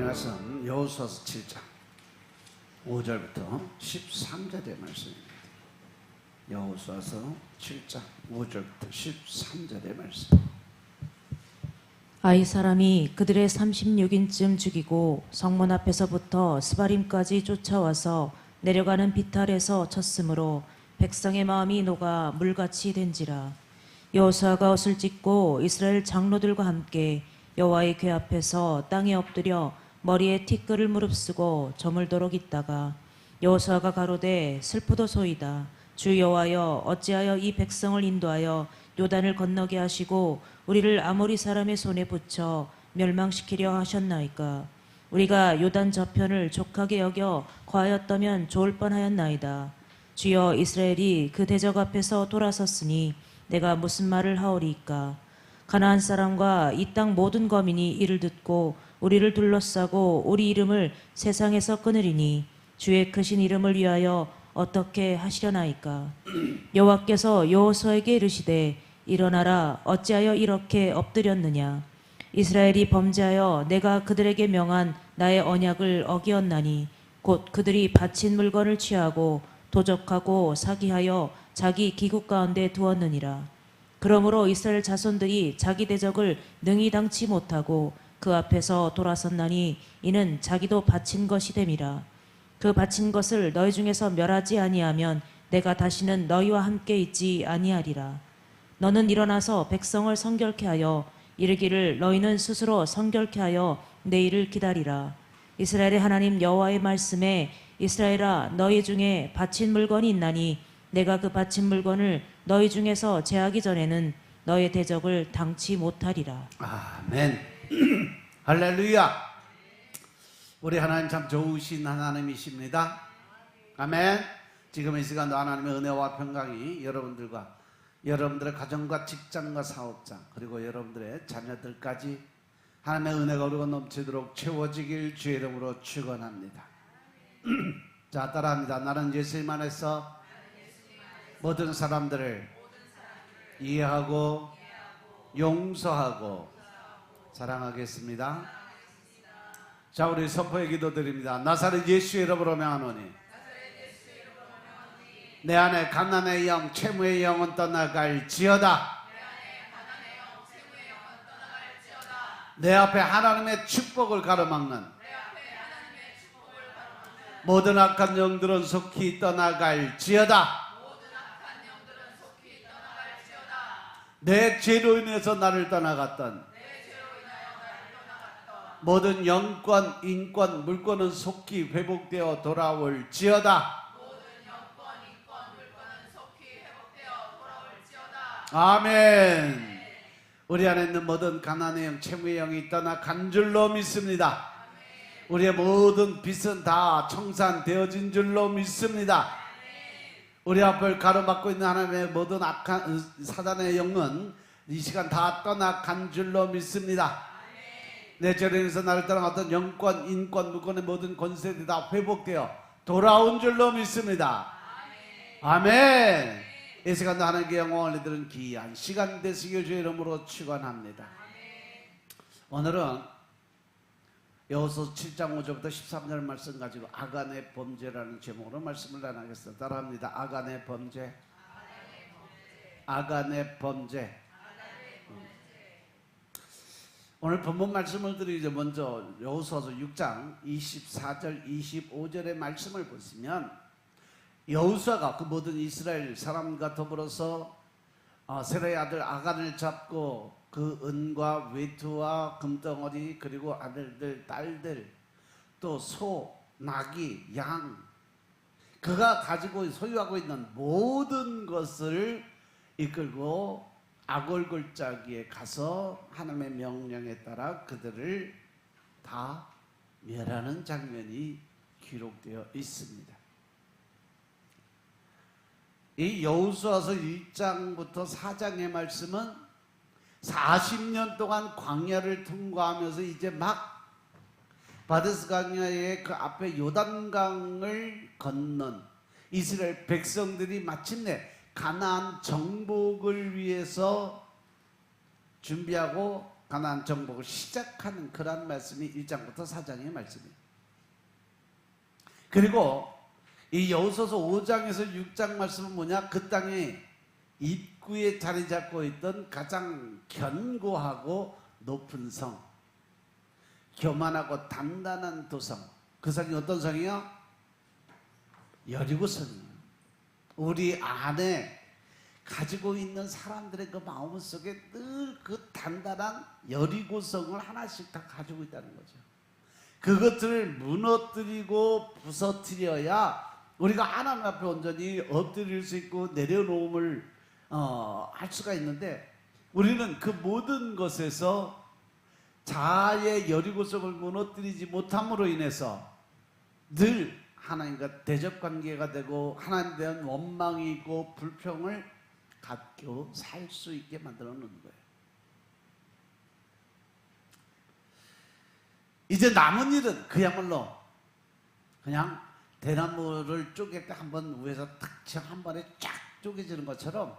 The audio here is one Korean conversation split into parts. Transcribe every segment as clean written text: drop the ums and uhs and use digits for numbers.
말씀 여호수아서 7장 5절부터 13절의 말씀입니다. 여호수아서 7장 5절부터 13절의 말씀. 아이 사람이 그들의 36인쯤 죽이고 성문 앞에서부터 스바림까지 쫓아와서 내려가는 비탈에서 쳤으므로 백성의 마음이 녹아 물같이 된지라. 여호수아가 옷을 찢고 이스라엘 장로들과 함께 여호와의 궤 앞에서 땅에 엎드려 머리에 티끌을 무릅쓰고 저물도록 있다가 여호수아가 가로되 슬프도소이다. 주 여호와여, 어찌하여 이 백성을 인도하여 요단을 건너게 하시고 우리를 아모리 사람의 손에 붙여 멸망시키려 하셨나이까. 우리가 요단 저편을 족하게 여겨 거하였다면 좋을 뻔하였나이다. 주여, 이스라엘이 그 대적 앞에서 돌아섰으니 내가 무슨 말을 하오리이까. 가나안 사람과 이 땅 모든 거민이 이를 듣고 우리를 둘러싸고 우리 이름을 세상에서 끊으리니 주의 크신 이름을 위하여 어떻게 하시려나이까. 여호와께서 여호수아에게 이르시되 일어나라, 어찌하여 이렇게 엎드렸느냐. 이스라엘이 범죄하여 내가 그들에게 명한 나의 언약을 어기었나니 곧 그들이 바친 물건을 취하고 도적하고 사기하여 자기 기국 가운데 두었느니라. 그러므로 이스라엘 자손들이 자기 대적을 능히 당치 못하고 그 앞에서 돌아섰나니 이는 자기도 바친 것이 됨이라. 그 바친 것을 너희 중에서 멸하지 아니하면 내가 다시는 너희와 함께 있지 아니하리라. 너는 일어나서 백성을 성결케 하여 이르기를 너희는 스스로 성결케 하여 내일을 기다리라. 이스라엘의 하나님 여호와의 말씀에 이스라엘아, 너희 중에 바친 물건이 있나니 내가 그 바친 물건을 너희 중에서 제하기 전에는 너의 대적을 당치 못하리라. 아멘. 할렐루야. 우리 하나님 참 좋으신 하나님이십니다. 아멘. 지금 이 시간도 하나님의 은혜와 평강이 여러분들과 여러분들의 가정과 직장과 사업장 그리고 여러분들의 자녀들까지 하나님의 은혜가 오르고 넘치도록 채워지길 주의 이름으로 축원합니다. 자, 따라합니다. 나는 예수님 안에서 모든 사람들을 이해하고 용서하고 사랑하겠습니다. 자, 우리 선포의 기도 드립니다. 나사렛 예수의 이름으로 명하노니 내 안에 가난의 영, 채무의 영은 떠나갈지어다. 내 앞에 하나님의 축복을 가로막는 모든 악한 영들은 속히 떠나갈지어다. 내 죄로 인해서 나를 떠나갔던 모든 영권, 인권, 물권은 속히 회복되어 돌아올지어다. 아멘. 우리 안에 있는 모든 가난의 영, 채무의 영이 떠나간 줄로 믿습니다. 우리의 모든 빚은 다 청산되어진 줄로 믿습니다. 우리 앞을 가로막고 있는 하나님의 모든 악한 사단의 영은 이 시간 다 떠나간 줄로 믿습니다. 내 죄로 인해서 나를 떠나갔던 영권, 인권, 물권의 모든 권세들이 다 회복되어 돌아온 줄로 믿습니다. 아멘. 이 시간도 하나님께 영광을 드리는 귀한 시간 되시길 주의 이름으로 축원합니다. 오늘은 여호수아 7장 5절부터 13절 말씀 가지고 아간의 범죄라는 제목으로 말씀을 나누겠습니다. 따라합니다. 아간의 범죄. 아간의 범죄. 오늘 본문 말씀을 드리기 먼저 여호수아서 6장 24절 25절의 말씀을 보시면 여호수아가 그 모든 이스라엘 사람과 더불어서 세라의 아들 아간을 잡고 그 은과 외투와 금덩어리 그리고 아들들 딸들 또 소, 나귀, 양 그가 가지고 소유하고 있는 모든 것을 이끌고 아골 골짜기에 가서 하나님의 명령에 따라 그들을 다 멸하는 장면이 기록되어 있습니다. 이 여호수아서 1장부터 4장의 말씀은 40년 동안 광야를 통과하면서 이제 막 바데스 광야의 그 앞에 요단강을 건넌 이스라엘 백성들이 마침내 가나안 정복을 위해서 준비하고 가나안 정복을 시작하는 그런 말씀이 1장부터 4장의 말씀이에요. 그리고 이 여호수아서 5장에서 6장 말씀은 뭐냐? 그 땅에 입구에 자리 잡고 있던 가장 견고하고 높은 성, 교만하고 단단한 도성, 그 성이 어떤 성이요? 여리고성이에요. 우리 안에 가지고 있는 사람들의 그 마음 속에 늘 그 단단한 여리고성을 하나씩 다 가지고 있다는 거죠. 그것들을 무너뜨리고 부서뜨려야 우리가 하나님 앞에 온전히 엎드릴 수 있고 내려놓음을 할 수가 있는데, 우리는 그 모든 것에서 자아의 여리고성을 무너뜨리지 못함으로 인해서 늘 하나님과 대적관계가 되고 하나님에 대한 원망이 있고 불평을 갖고 살 수 있게 만들어 놓는 거예요. 이제 남은 일은 그야말로 그냥 대나무를 쪼갤 때 한번 위에서 탁 한 번에 쫙 쪼개지는 것처럼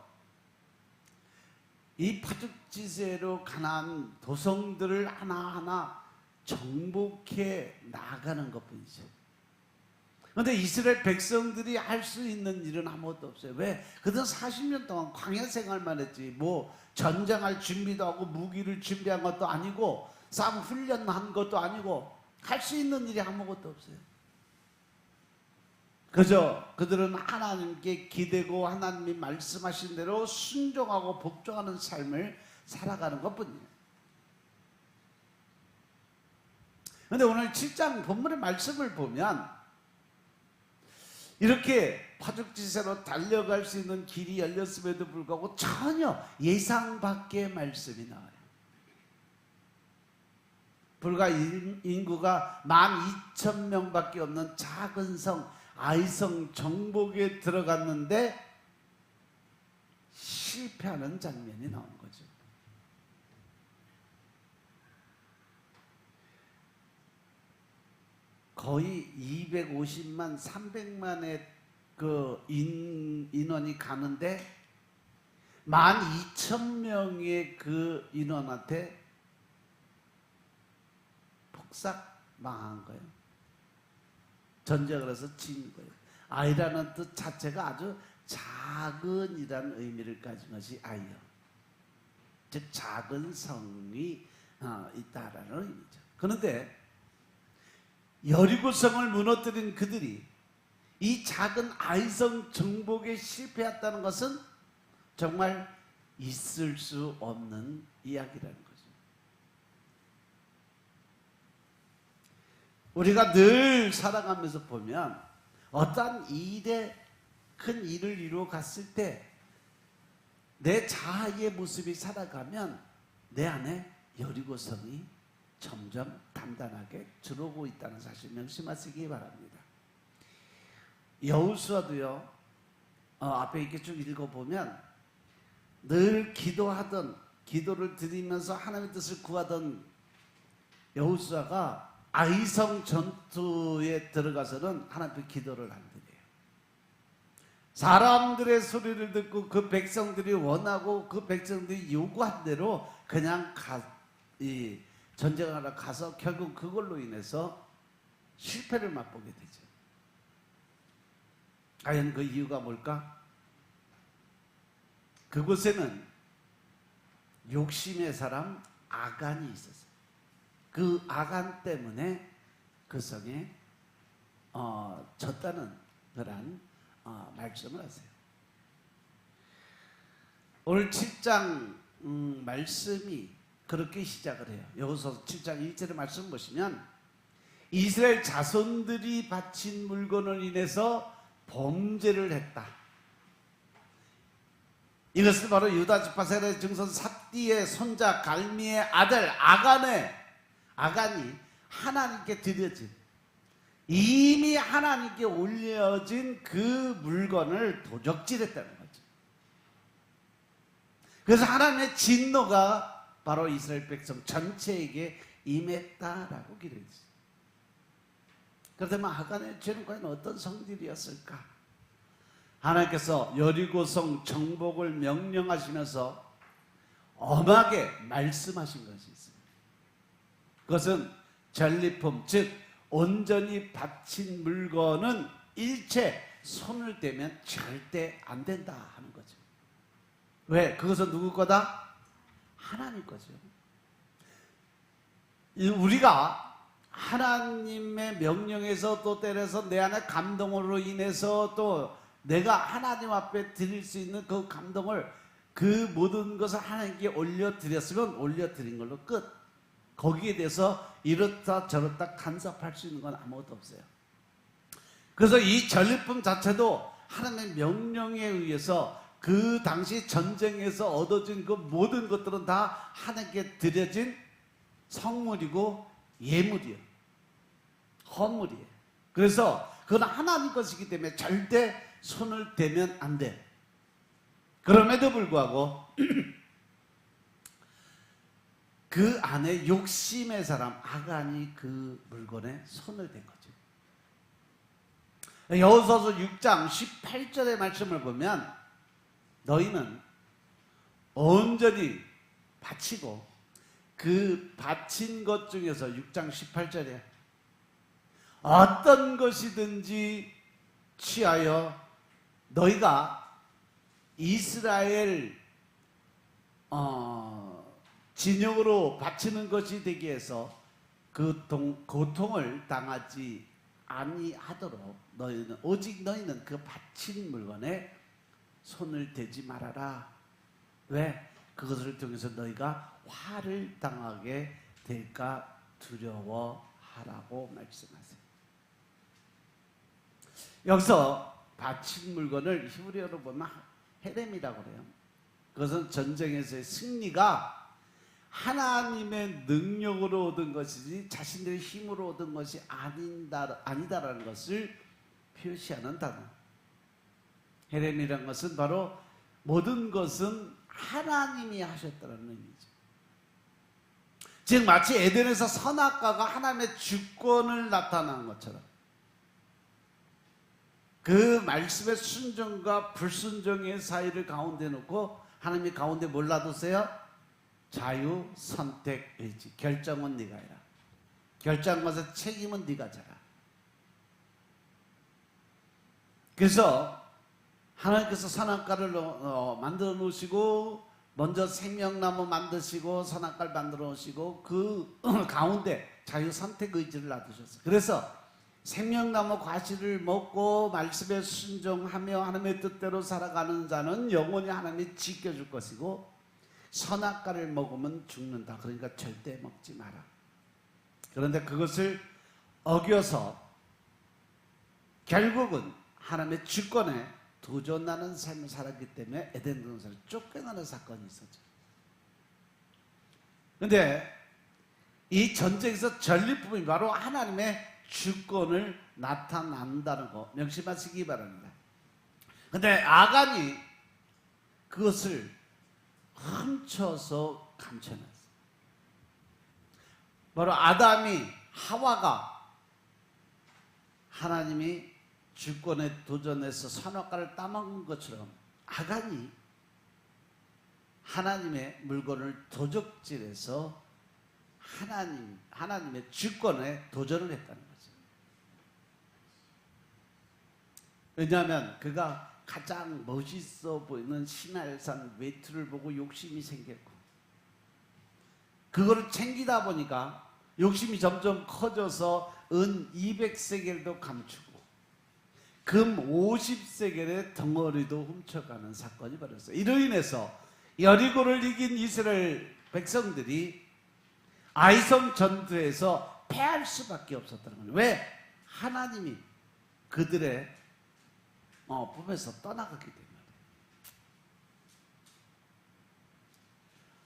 이 파죽지세로 가난 도성들을 하나하나 정복해 나가는 것뿐이죠. 그런데 이스라엘 백성들이 할 수 있는 일은 아무것도 없어요. 왜? 그들은 40년 동안 광야 생활만 했지 뭐 전쟁할 준비도 하고 무기를 준비한 것도 아니고 싸움 훈련한 것도 아니고 할 수 있는 일이 아무것도 없어요. 그저 그들은 하나님께 기대고 하나님이 말씀하신 대로 순종하고 복종하는 삶을 살아가는 것뿐이에요. 그런데 오늘 7장 본문의 말씀을 보면 이렇게 파죽지세로 달려갈 수 있는 길이 열렸음에도 불구하고 전혀 예상 밖의 말씀이 나와요. 불과 인구가 12,000명밖에 없는 작은 성 아이성 정복에 들어갔는데 실패하는 장면이 나오는 거죠. 거의 250만, 300만의 그 인원이 가는데 12,000명의 그 인원한테 폭삭 망한 거예요. 전쟁을 해서 진 거예요. 아이라는 뜻 자체가 아주 작은이라는 의미를 가진 것이 아이요. 즉 작은 성이 있다라는 의미죠. 그런데 여리고성을 무너뜨린 그들이 이 작은 아이성 정복에 실패했다는 것은 정말 있을 수 없는 이야기라는 거죠. 우리가 늘 살아가면서 보면 어떠한 일에 큰 일을 이루어 갔을 때 내 자아의 모습이 살아가면 내 안에 여리고성이 점점 단단하게 들어오고 있다는 사실 명심하시기 바랍니다. 여호수아도요, 앞에 이렇게 쭉 읽어보면 늘 기도하던, 기도를 드리면서 하나님의 뜻을 구하던 여호수아가 아이성 전투에 들어가서는 하나님 앞에 기도를 안 드려요. 사람들의 소리를 듣고 그 백성들이 원하고 그 백성들이 요구한 대로 그냥 전쟁하러 가서 결국 그걸로 인해서 실패를 맛보게 되죠. 과연 그 이유가 뭘까? 그곳에는 욕심의 사람 아간이 있었어요. 그 아간 때문에 그 성에 졌다는 그런 말씀을 하세요. 오늘 7장 말씀이 그렇게 시작을 해요. 여호수아 7장 1절의 말씀 보시면 이스라엘 자손들이 바친 물건을 인해서 범죄를 했다. 이것은 바로 유다 지파 세례 증손 삽디의 손자 갈미의 아들 아간이 하나님께 드려진, 이미 하나님께 올려진 그 물건을 도적질했다는 거죠. 그래서 하나님의 진노가 바로 이스라엘 백성 전체에게 임했다라고 기록했어요. 그렇다면 아간의 죄는 과연 어떤 성질이었을까? 하나님께서 여리고성 정복을 명령하시면서 엄하게 말씀하신 것이 있습니다. 그것은 전리품, 즉 온전히 바친 물건은 일체 손을 대면 절대 안 된다 하는 거죠. 왜? 그것은 누구 거다? 하나님 거죠. 우리가 하나님의 명령에서 또 때려서 내 안에 감동으로 인해서 또 내가 하나님 앞에 드릴 수 있는 그 감동을, 그 모든 것을 하나님께 올려드렸으면 올려드린 걸로 끝. 거기에 대해서 이렇다 저렇다 간섭할 수 있는 건 아무것도 없어요. 그래서 이 전리품 자체도 하나님의 명령에 의해서 그 당시 전쟁에서 얻어진 그 모든 것들은 다 하나님께 드려진 성물이고 예물이에요. 헌물이에요. 그래서 그건 하나님 것이기 때문에 절대 손을 대면 안 돼. 그럼에도 불구하고 그 안에 욕심의 사람 아간이 그 물건에 손을 댄 거죠. 여호수아서 6장 18절의 말씀을 보면 너희는 온전히 바치고 그 바친 것 중에서 6장 18절에 어떤 것이든지 취하여 너희가 이스라엘 진영으로 바치는 것이 되기 위해서 그 고통을 당하지 아니하도록 너희는, 오직 너희는 그 바친 물건에 손을 대지 말아라. 왜? 그것을 통해서 너희가 화를 당하게 될까 두려워하라고 말씀하세요. 여기서 바친 물건을 히브리어로 보면 헤렘이라고 그래요. 그것은 전쟁에서의 승리가 하나님의 능력으로 얻은 것이지 자신들의 힘으로 얻은 것이 아니다라는 것을 표시하는 단어. 헤렘이라는 것은 바로 모든 것은 하나님이 하셨다는 의미죠. 즉 마치 에덴에서 선악과가 하나님의 주권을 나타난 것처럼 그 말씀의 순종과 불순종의 사이를 가운데 놓고 하나님이 가운데 뭘 놔두세요? 자유, 선택, 의지. 결정은 네가 해라. 결정한 것의 책임은 네가 져라. 그래서 하나님께서 선악과를 만들어 놓으시고 먼저 생명나무 만드시고 선악과를 만들어 놓으시고 그 가운데 자유, 선택, 의지를 놔두셨어요. 그래서 생명나무 과실을 먹고 말씀에 순종하며 하나님의 뜻대로 살아가는 자는 영원히 하나님이 지켜줄 것이고 선악과를 먹으면 죽는다. 그러니까 절대 먹지 마라. 그런데 그것을 어겨서 결국은 하나님의 주권에 도전하는 삶을 살았기 때문에 에덴 동산을 쫓겨나는 사건이 있었죠. 그런데 이 전쟁에서 전리품이 바로 하나님의 주권을 나타난다는 거 명심하시기 바랍니다. 그런데 아간이 그것을 훔쳐서 감춰놨어요. 바로 아담이 하와가 하나님이 주권에 도전해서 선악과를 따먹은 것처럼 아간이 하나님의 물건을 도적질해서 하나님의 주권에 도전을 했다는 거죠. 왜냐하면 그가 가장 멋있어 보이는 시날산 외투를 보고 욕심이 생겼고 그거를 챙기다 보니까 욕심이 점점 커져서 은 200세겔도 감추고 금 50세겔의 덩어리도 훔쳐가는 사건이 벌어졌어요. 이로 인해서 여리고를 이긴 이스라엘 백성들이 아이성 전투에서 패할 수밖에 없었다는 거예요. 왜? 하나님이 그들의 품에서 떠나갔기 때문에.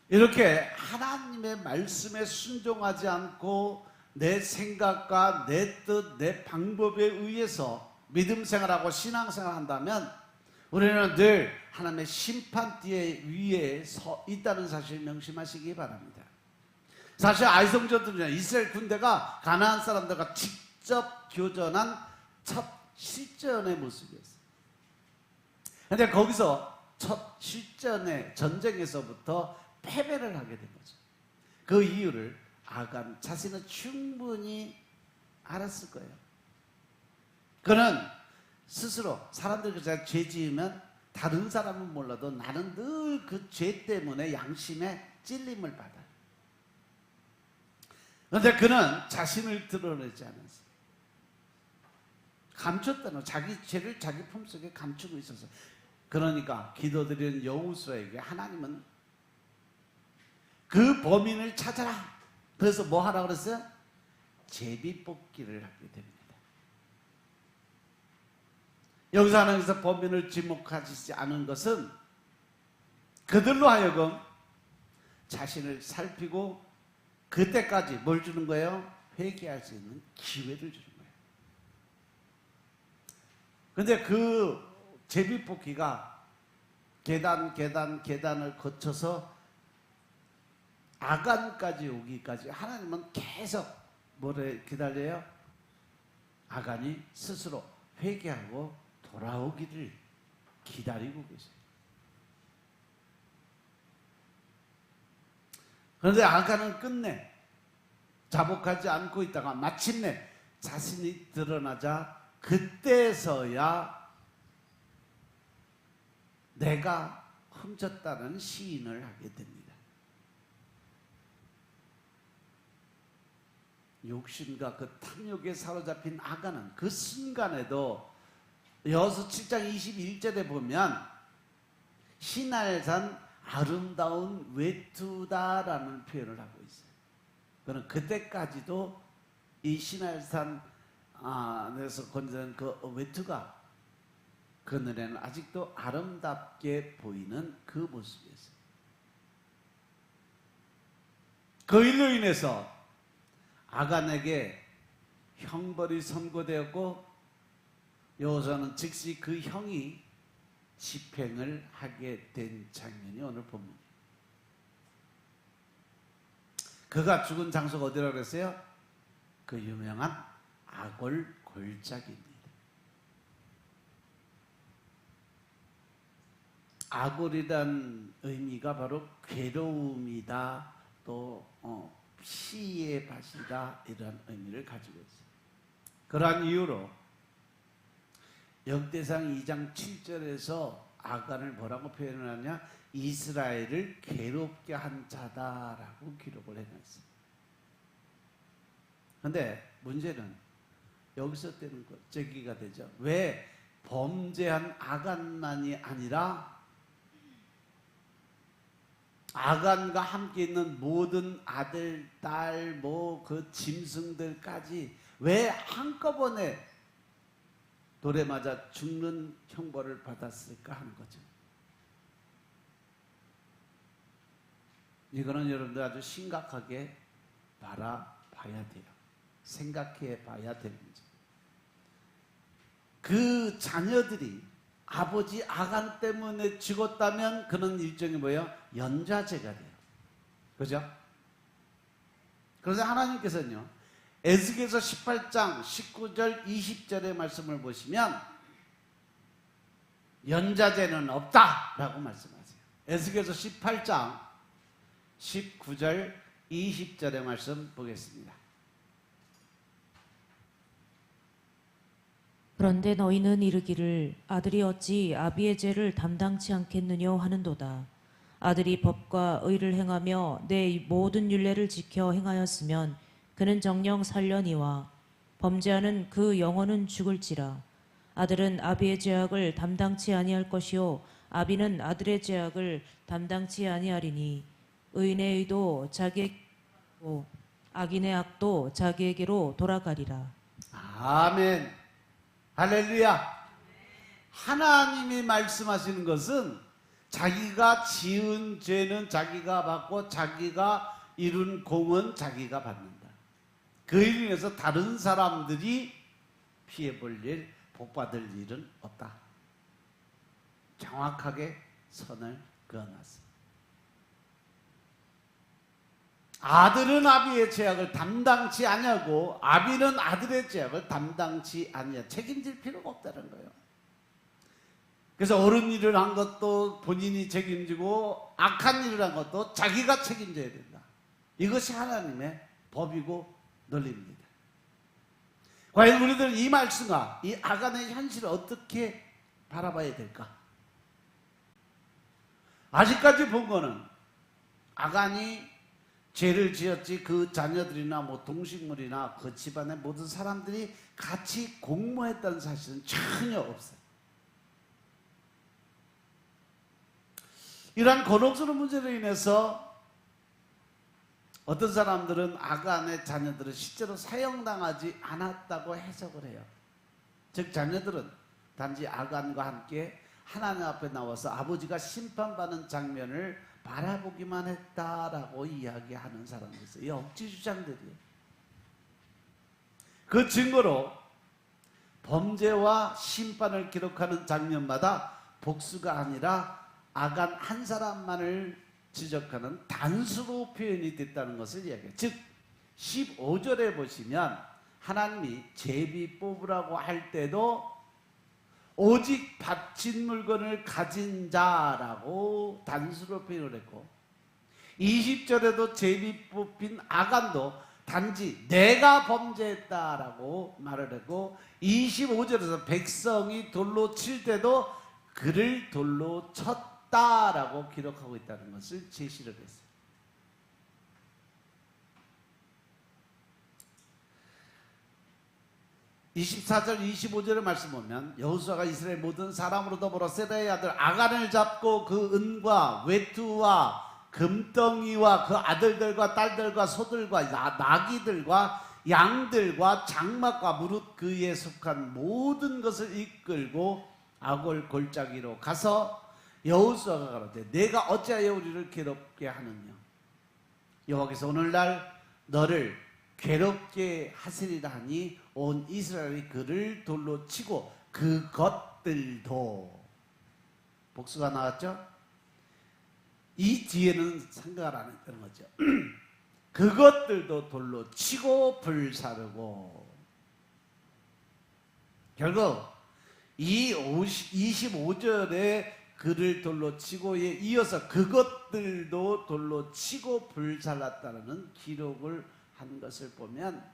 이렇게 하나님의 말씀에 순종하지 않고 내 생각과 내 뜻, 내 방법에 의해서 믿음 생활하고 신앙 생활한다면 우리는 늘 하나님의 심판대 위에 서 있다는 사실 명심하시기 바랍니다. 사실 아이성 전투는 이스라엘 군대가 가나안 사람들과 직접 교전한 첫 실전의 모습이었어요. 그런데 거기서 첫 실전의 전쟁에서부터 패배를 하게 된 거죠. 그 이유를 아간 자신은 충분히 알았을 거예요. 그는 스스로 사람들이 죄 지으면 다른 사람은 몰라도 나는 늘 그 죄 때문에 양심에 찔림을 받아요. 그런데 그는 자신을 드러내지 않았어요. 감췄다는 자기 죄를 자기 품속에 감추고 있어서. 그러니까 기도드리는 여호수아에게 하나님은 그 범인을 찾아라. 그래서 뭐 하라고 그랬어요? 제비뽑기를 하게 됩니다. 여기서 하나님께서 범인을 지목하시지 않은 것은 그들로 하여금 자신을 살피고 그때까지 뭘 주는 거예요? 회개할 수 있는 기회를 주는 거예요. 그런데 그 제비뽑기가 계단을 거쳐서 아간까지 오기까지 하나님은 계속 뭐를 기다려요? 아간이 스스로 회개하고 돌아오기를 기다리고 계세요. 그런데 아간은 끝내 자복하지 않고 있다가 마침내 자신이 드러나자 그때서야 내가 훔쳤다는 시인을 하게 됩니다. 욕심과 그 탐욕에 사로잡힌 아간은 그 순간에도 여호수아 7장 21절에 보면 시날산 아름다운 외투다라는 표현을 하고 있어요. 그는 그때까지도 이 시날산 안에서 건져낸 그 외투가 그늘에는 아직도 아름답게 보이는 그 모습이었어요. 그 일로 인해서 아간에게 형벌이 선고되었고 여호수아는 즉시 그 형이 집행을 하게 된 장면이 오늘 본문이에요. 그가 죽은 장소가 어디라고 그랬어요? 그 유명한 아골 골짜기입니다. 아골이란 의미가 바로 괴로움이다, 또 피의 밭이다, 이런 의미를 가지고 있어요. 그러한 이유로 역대상 2장 7절에서 아간을 뭐라고 표현을 하냐? 이스라엘을 괴롭게 한 자다라고 기록을 해놨어요. 그런데 문제는 여기서 때는 제기가 되죠. 왜 범죄한 아간만이 아니라 아간과 함께 있는 모든 아들, 딸, 그 짐승들까지 왜 한꺼번에 돌에 맞아 죽는 형벌을 받았을까 하는 거죠. 이거는 여러분들 아주 심각하게 바라봐야 돼요. 생각해 봐야 되는 거죠. 그 자녀들이 아버지 아간 때문에 죽었다면 그는 일종의 뭐예요? 연좌제가 돼요. 그죠? 그래서 하나님께서는요, 에스겔서 18장 19절 20절의 말씀을 보시면 연좌제는 없다라고 말씀하세요. 에스겔서 18장 19절 20절의 말씀 보겠습니다. 그런데 너희는 이르기를 아들이 어찌 아비의 죄를 담당치 않겠느냐 하는도다. 아들이 법과 의를 행하며 내 모든 율례를 지켜 행하였으면 그는 정령 살려니와 범죄하는 그 영혼은 죽을지라. 아들은 아비의 죄악을 담당치 아니할 것이요 아비는 아들의 죄악을 담당치 아니하리니 의인의 의도 자기에게로 악인의 악도 자기에게로 돌아가리라. 아멘. 할렐루야. 하나님이 말씀하시는 것은 자기가 지은 죄는 자기가 받고 자기가 이룬 공은 자기가 받는다. 그 일로 인해서 다른 사람들이 피해볼 일, 복받을 일은 없다. 정확하게 선을 그어놨습니다. 아들은 아비의 죄악을 담당치 아니하고 아비는 아들의 죄악을 담당치 아니하. 책임질 필요가 없다는 거예요. 그래서 옳은 일을 한 것도 본인이 책임지고 악한 일을 한 것도 자기가 책임져야 된다. 이것이 하나님의 법이고 논리입니다. 과연 우리들은 이 말씀과 이 아간의 현실을 어떻게 바라봐야 될까? 아직까지 본 거는 아간이 죄를 지었지 그 자녀들이나 뭐 동식물이나 그 집안의 모든 사람들이 같이 공모했다는 사실은 전혀 없어요. 이러한 곤혹스러운 문제로 인해서 어떤 사람들은 아간의 자녀들은 실제로 사형당하지 않았다고 해석을 해요. 즉 자녀들은 단지 아간과 함께 하나님 앞에 나와서 아버지가 심판받는 장면을 바라보기만 했다라고 이야기하는 사람들이 있어요. 이 억지 주장들이에요. 그 증거로 범죄와 심판을 기록하는 장면마다 복수가 아니라 아간 한 사람만을 지적하는 단수로 표현이 됐다는 것을 이야기해요. 즉 15절에 보시면 하나님이 제비 뽑으라고 할 때도 오직 바친 물건을 가진 자라고 단수로 표현을 했고 20절에도 제비 뽑힌 아간도 단지 내가 범죄했다라고 말을 했고 25절에서 백성이 돌로 칠 때도 그를 돌로 쳤다라고 기록하고 있다는 것을 제시를 했어요. 24절 25절의 말씀 보면 여호수아가 이스라엘 모든 사람으로 더불어 세라의 아들 아간을 잡고 그 은과 외투와 금덩이와 그 아들들과 딸들과 소들과 나귀들과 양들과 장막과 무릇 그에 속한 모든 것을 이끌고 아골 골짜기로 가서 여호수아가 가로되 내가 어찌하여 우리를 괴롭게 하느냐 여호와께서 오늘날 너를 괴롭게 하시리라 하니 온 이스라엘이 그를 돌로 치고 그것들도 복수가 나왔죠? 이 뒤에는 생각을 안 했다는 거죠. 그것들도 돌로 치고 불사르고 결국 이 25절에 그를 돌로 치고에 이어서 그것들도 돌로 치고 불살랐다는 기록을 한 것을 보면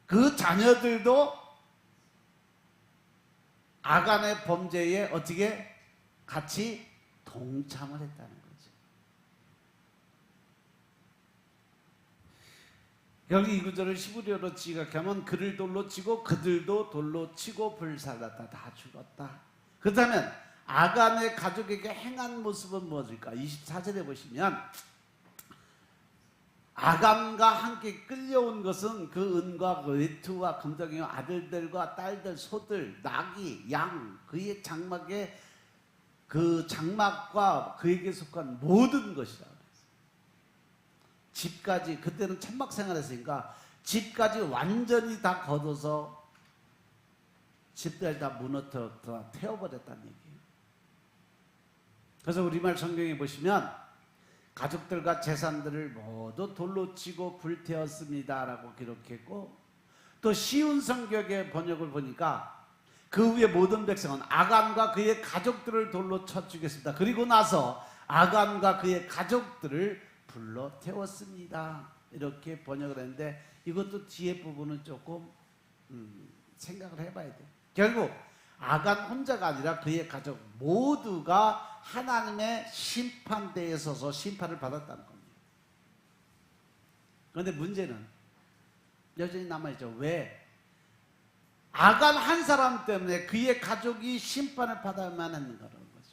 그 자녀들도 아간의 범죄에 어떻게 같이 동참을 했다는 거죠. 여기 이 구절을 히브리어로 지각하면 그를 돌로 치고 그들도 돌로 치고 불살랐다. 다 죽었다. 그렇다면 아간의 가족에게 행한 모습은 무엇일까? 24절에 보시면 아간과 함께 끌려온 것은 그 은과 그 외투와 금덩이와 아들들과 딸들, 소들, 나귀, 양, 그의 장막에 그 장막과 그에게 속한 모든 것이라 그랬어요. 집까지 그때는 천막 생활했으니까 집까지 완전히 다 걷어서 집까지 다 무너뜨려 태워버렸다는 얘기예요. 그래서 우리말 성경에 보시면 가족들과 재산들을 모두 돌로 치고 불태웠습니다라고 기록했고 또 쉬운 성격의 번역을 보니까 그 후에 모든 백성은 아간과 그의 가족들을 돌로 쳐 죽였습니다. 그리고 나서 아간과 그의 가족들을 불러 태웠습니다. 이렇게 번역을 했는데 이것도 뒤에 부분은 조금 생각을 해봐야 돼요. 결국 아간 혼자가 아니라 그의 가족 모두가 하나님의 심판대에 서서 심판을 받았다는 겁니다. 그런데 문제는 여전히 남아있죠. 왜? 아간 한 사람 때문에 그의 가족이 심판을 받아야만 했는가라는 거죠.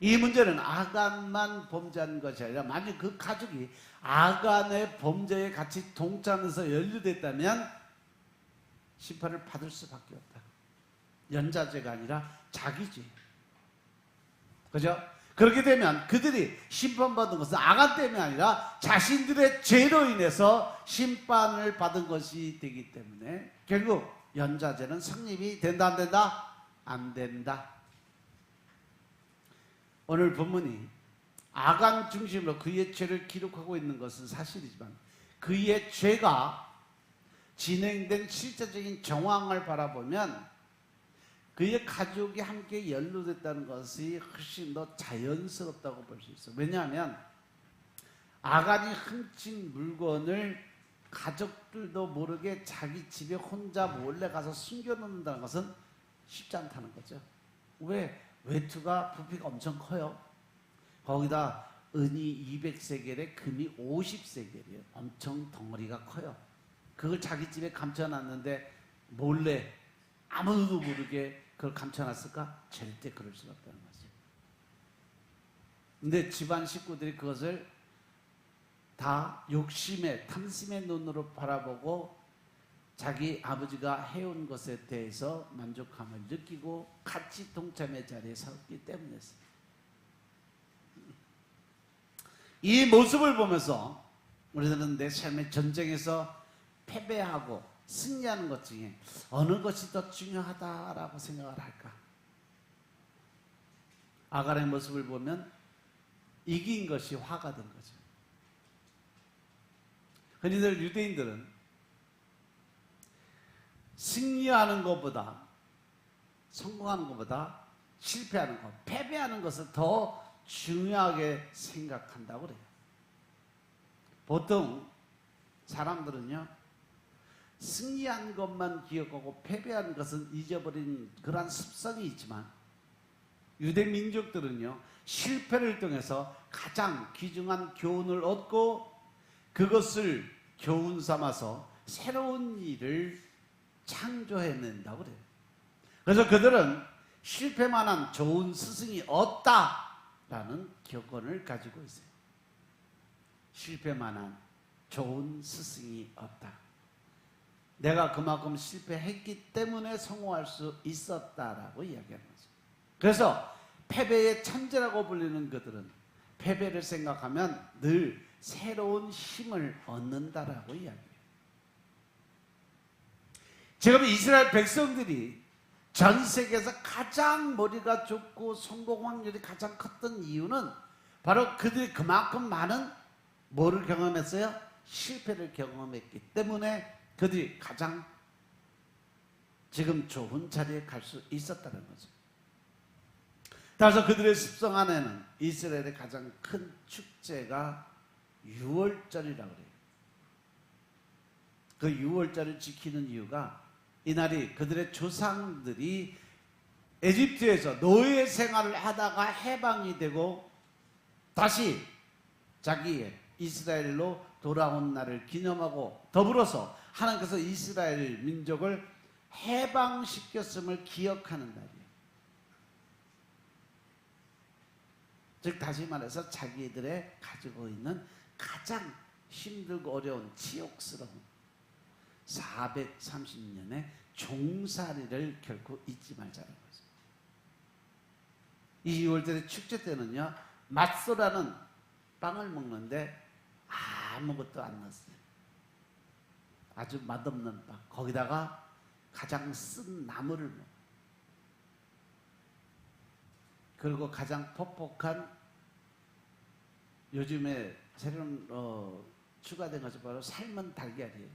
이 문제는 아간만 범죄한 것이 아니라 만약 그 가족이 아간의 범죄에 같이 동참해서 연루됐다면 심판을 받을 수밖에 없다. 연좌죄가 아니라 자기죄. 그죠? 그렇게 되면 그들이 심판받은 것은 아간 때문이 아니라 자신들의 죄로 인해서 심판을 받은 것이 되기 때문에 결국 연좌죄는 성립이 된다 안 된다? 안 된다. 오늘 본문이 아간 중심으로 그의 죄를 기록하고 있는 것은 사실이지만 그의 죄가 진행된 실제적인 정황을 바라보면 그의 가족이 함께 연루됐다는 것이 훨씬 더 자연스럽다고 볼 수 있어요. 왜냐하면 아간이 훔친 물건을 가족들도 모르게 자기 집에 혼자 몰래 가서 숨겨놓는다는 것은 쉽지 않다는 거죠. 왜? 외투가 부피가 엄청 커요. 거기다 은이 200세겔에 금이 50세겔이에요. 엄청 덩어리가 커요. 그걸 자기 집에 감춰놨는데 몰래 아무도 모르게 그걸 감춰놨을까? 절대 그럴 수가 없다는 거죠. 근데 집안 식구들이 그것을 다 욕심의 탐심의 눈으로 바라보고 자기 아버지가 해온 것에 대해서 만족함을 느끼고 같이 동참의 자리에 섰기 때문이었습니다. 이 모습을 보면서 우리들은 내 삶의 전쟁에서 패배하고 승리하는 것 중에 어느 것이 더 중요하다라고 생각을 할까? 아간의 모습을 보면 이긴 것이 화가 된 거죠. 흔히들 유대인들은 승리하는 것보다, 성공하는 것보다 실패하는 것, 패배하는 것을 더 중요하게 생각한다고 그래요. 보통 사람들은요, 승리한 것만 기억하고 패배한 것은 잊어버린 그러한 습성이 있지만, 유대 민족들은요, 실패를 통해서 가장 귀중한 교훈을 얻고 그것을 교훈 삼아서 새로운 일을 창조해낸다고 그래요. 그래서 그들은 실패만한 좋은 스승이 없다라는 격언을 가지고 있어요. 실패만한 좋은 스승이 없다. 내가 그만큼 실패했기 때문에 성공할 수 있었다라고 이야기하는 거죠. 그래서 패배의 천재라고 불리는 그들은 패배를 생각하면 늘 새로운 힘을 얻는다라고 이야기해요. 지금 이스라엘 백성들이 전 세계에서 가장 머리가 좁고 성공 확률이 가장 컸던 이유는 바로 그들이 그만큼 많은 뭐를 경험했어요? 실패를 경험했기 때문에 그들이 가장 지금 좋은 자리에 갈 수 있었다는 거죠. 따라서 그들의 습성 안에는 이스라엘의 가장 큰 축제가 유월절이라고 그래요. 그 유월절을 지키는 이유가 이날이 그들의 조상들이 에집트에서 노예 생활을 하다가 해방이 되고 다시 자기의 이스라엘로 돌아온 날을 기념하고 더불어서 하나님께서 이스라엘 민족을 해방시켰음을 기억하는 날이에요. 즉 다시 말해서 자기들의 가지고 있는 가장 힘들고 어려운 치욕스러운 430년의 종살이를 결코 잊지 말자는 거죠. 이 2월절의 축제 때는요, 맛소라는 빵을 먹는데 아무것도 안 넣었어요. 아주 맛없는 빵. 거기다가 가장 쓴 나물을 먹어요. 그리고 가장 퍽퍽한 요즘에 새로운 추가된 것이 바로 삶은 달걀이에요.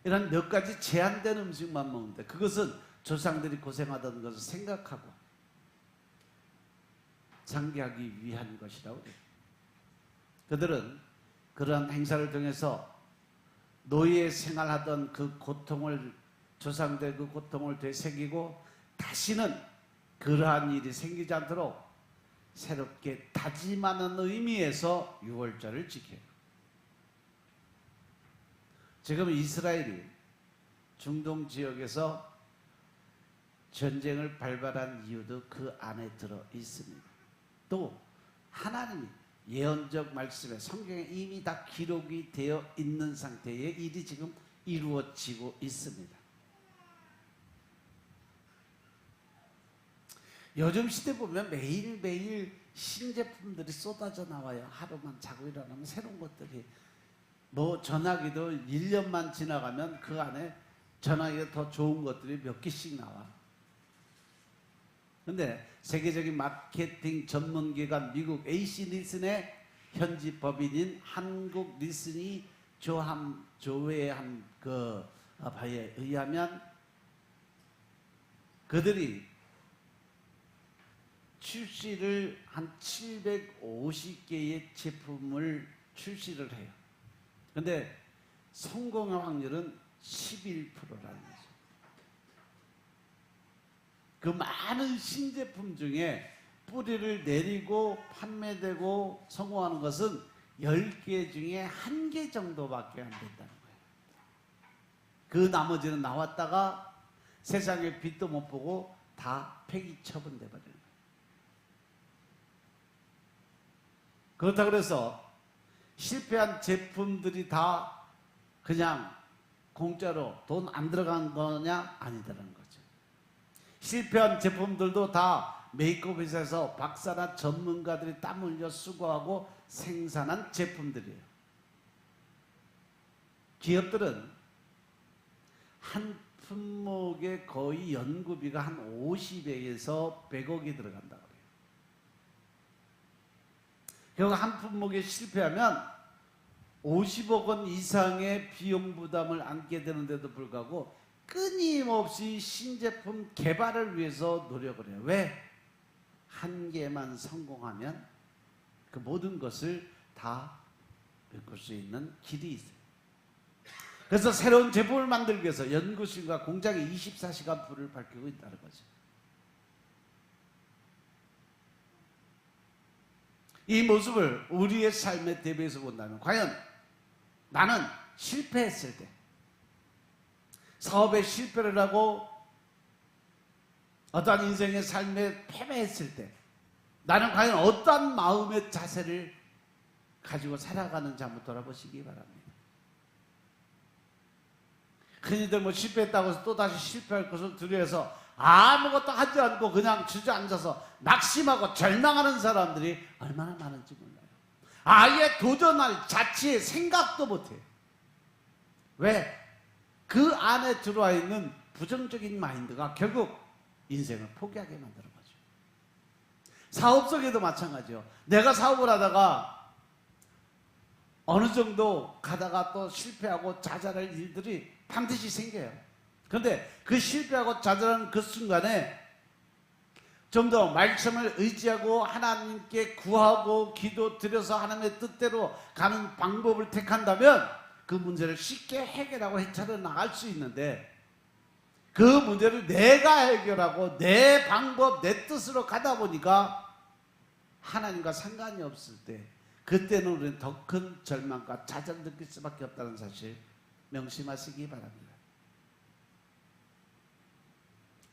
이런 몇 가지 제한된 음식만 먹는데 그것은 조상들이 고생하던 것을 생각하고 상기하기 위한 것이라고 해요. 그들은 그러한 행사를 통해서 노예 생활하던 그 고통을, 조상들의 그 고통을 되새기고 다시는 그러한 일이 생기지 않도록 새롭게 다짐하는 의미에서 유월절을 지켜요. 지금 이스라엘이 중동 지역에서 전쟁을 발발한 이유도 그 안에 들어 있습니다. 또 하나님이 예언적 말씀에 성경에 이미 다 기록이 되어 있는 상태의 일이 지금 이루어지고 있습니다. 요즘 시대 보면 매일매일 신제품들이 쏟아져 나와요. 하루만 자고 일어나면 새로운 것들이, 뭐 전화기도 1년만 지나가면 그 안에 전화기가 더 좋은 것들이 몇 개씩 나와. 근데 세계적인 마케팅 전문기관 미국 AC 닐슨의 현지 법인인 한국 닐슨이 조회한 그 바에 의하면 그들이 출시를 한 750개의 제품을 출시를 해요. 근데 성공의 확률은 11%라는 거죠. 그 많은 신제품 중에 뿌리를 내리고 판매되고 성공하는 것은 10개 중에 1개 정도밖에 안 된다는 거예요. 그 나머지는 나왔다가 세상에 빛도 못 보고 다 폐기 처분돼 버리는 거예요. 그렇다고 해서 실패한 제품들이 다 그냥 공짜로 돈 안 들어간 거냐? 아니다라는 거죠. 실패한 제품들도 다 메이크업 회사에서 박사나 전문가들이 땀 흘려 수고하고 생산한 제품들이에요. 기업들은 한 품목에 거의 연구비가 한 50억에서 100억이 들어간다고 해요. 결국 한 품목에 실패하면 50억 원 이상의 비용 부담을 안게 되는데도 불구하고 끊임없이 신제품 개발을 위해서 노력을 해요. 왜? 한 개만 성공하면 그 모든 것을 다 메꿀 수 있는 길이 있어요. 그래서 새로운 제품을 만들기 위해서 연구실과 공장이 24시간 불을 밝히고 있다는 거죠. 이 모습을 우리의 삶에 대비해서 본다면 과연 나는 실패했을 때, 사업에 실패를 하고 어떠한 인생의 삶에 패배했을 때 나는 과연 어떠한 마음의 자세를 가지고 살아가는지 한번 돌아보시기 바랍니다. 흔히들 뭐 실패했다고 해서 또다시 실패할 것을 두려워해서 아무것도 하지 않고 그냥 주저앉아서 낙심하고 절망하는 사람들이 얼마나 많은지 몰라요. 아예 도전할 자체의 생각도 못해요. 왜? 그 안에 들어와 있는 부정적인 마인드가 결국 인생을 포기하게 만드는 거죠. 사업 속에도 마찬가지요. 내가 사업을 하다가 어느 정도 가다가 또 실패하고 좌절할 일들이 반드시 생겨요. 그런데 그 실패하고 좌절하는 그 순간에 좀 더 말씀을 의지하고 하나님께 구하고 기도 드려서 하나님의 뜻대로 가는 방법을 택한다면 그 문제를 쉽게 해결하고 해결해 나갈 수 있는데 그 문제를 내가 해결하고 내 방법, 내 뜻으로 가다 보니까 하나님과 상관이 없을 때 그때는 우리는 더 큰 절망과 좌절을 느낄 수밖에 없다는 사실 명심하시기 바랍니다.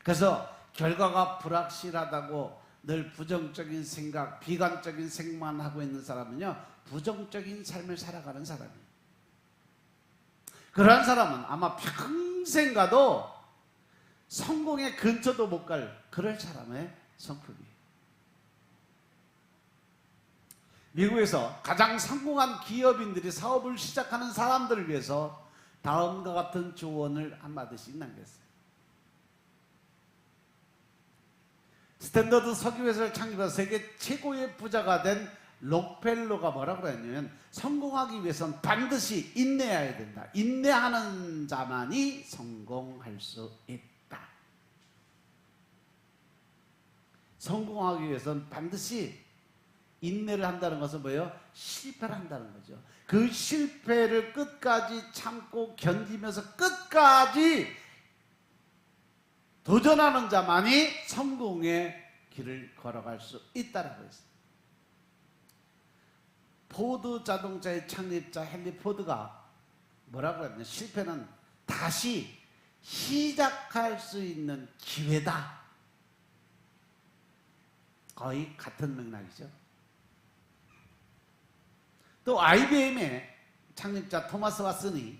그래서 결과가 불확실하다고 늘 부정적인 생각, 비관적인 생각만 하고 있는 사람은요, 부정적인 삶을 살아가는 사람이에요. 그러한 사람은 아마 평생 가도 성공의 근처도 못 갈 그럴 사람의 성품이에요. 미국에서 가장 성공한 기업인들이 사업을 시작하는 사람들을 위해서 다음과 같은 조언을 한마디씩 남겼어요. 스탠더드 석유회사를 창립해서 세계 최고의 부자가 된 록펠러가 뭐라고 했냐면 성공하기 위해서는 반드시 인내해야 된다. 인내하는 자만이 성공할 수 있다. 성공하기 위해서는 반드시 인내를 한다는 것은 뭐예요? 실패를 한다는 거죠. 그 실패를 끝까지 참고 견디면서 끝까지 도전하는 자만이 성공의 길을 걸어갈 수 있다라고 했어요. 포드 자동차의 창립자 헨리 포드가 뭐라고 했냐면 실패는 다시 시작할 수 있는 기회다. 거의 같은 맥락이죠. 또 IBM의 창립자 토마스 왓슨이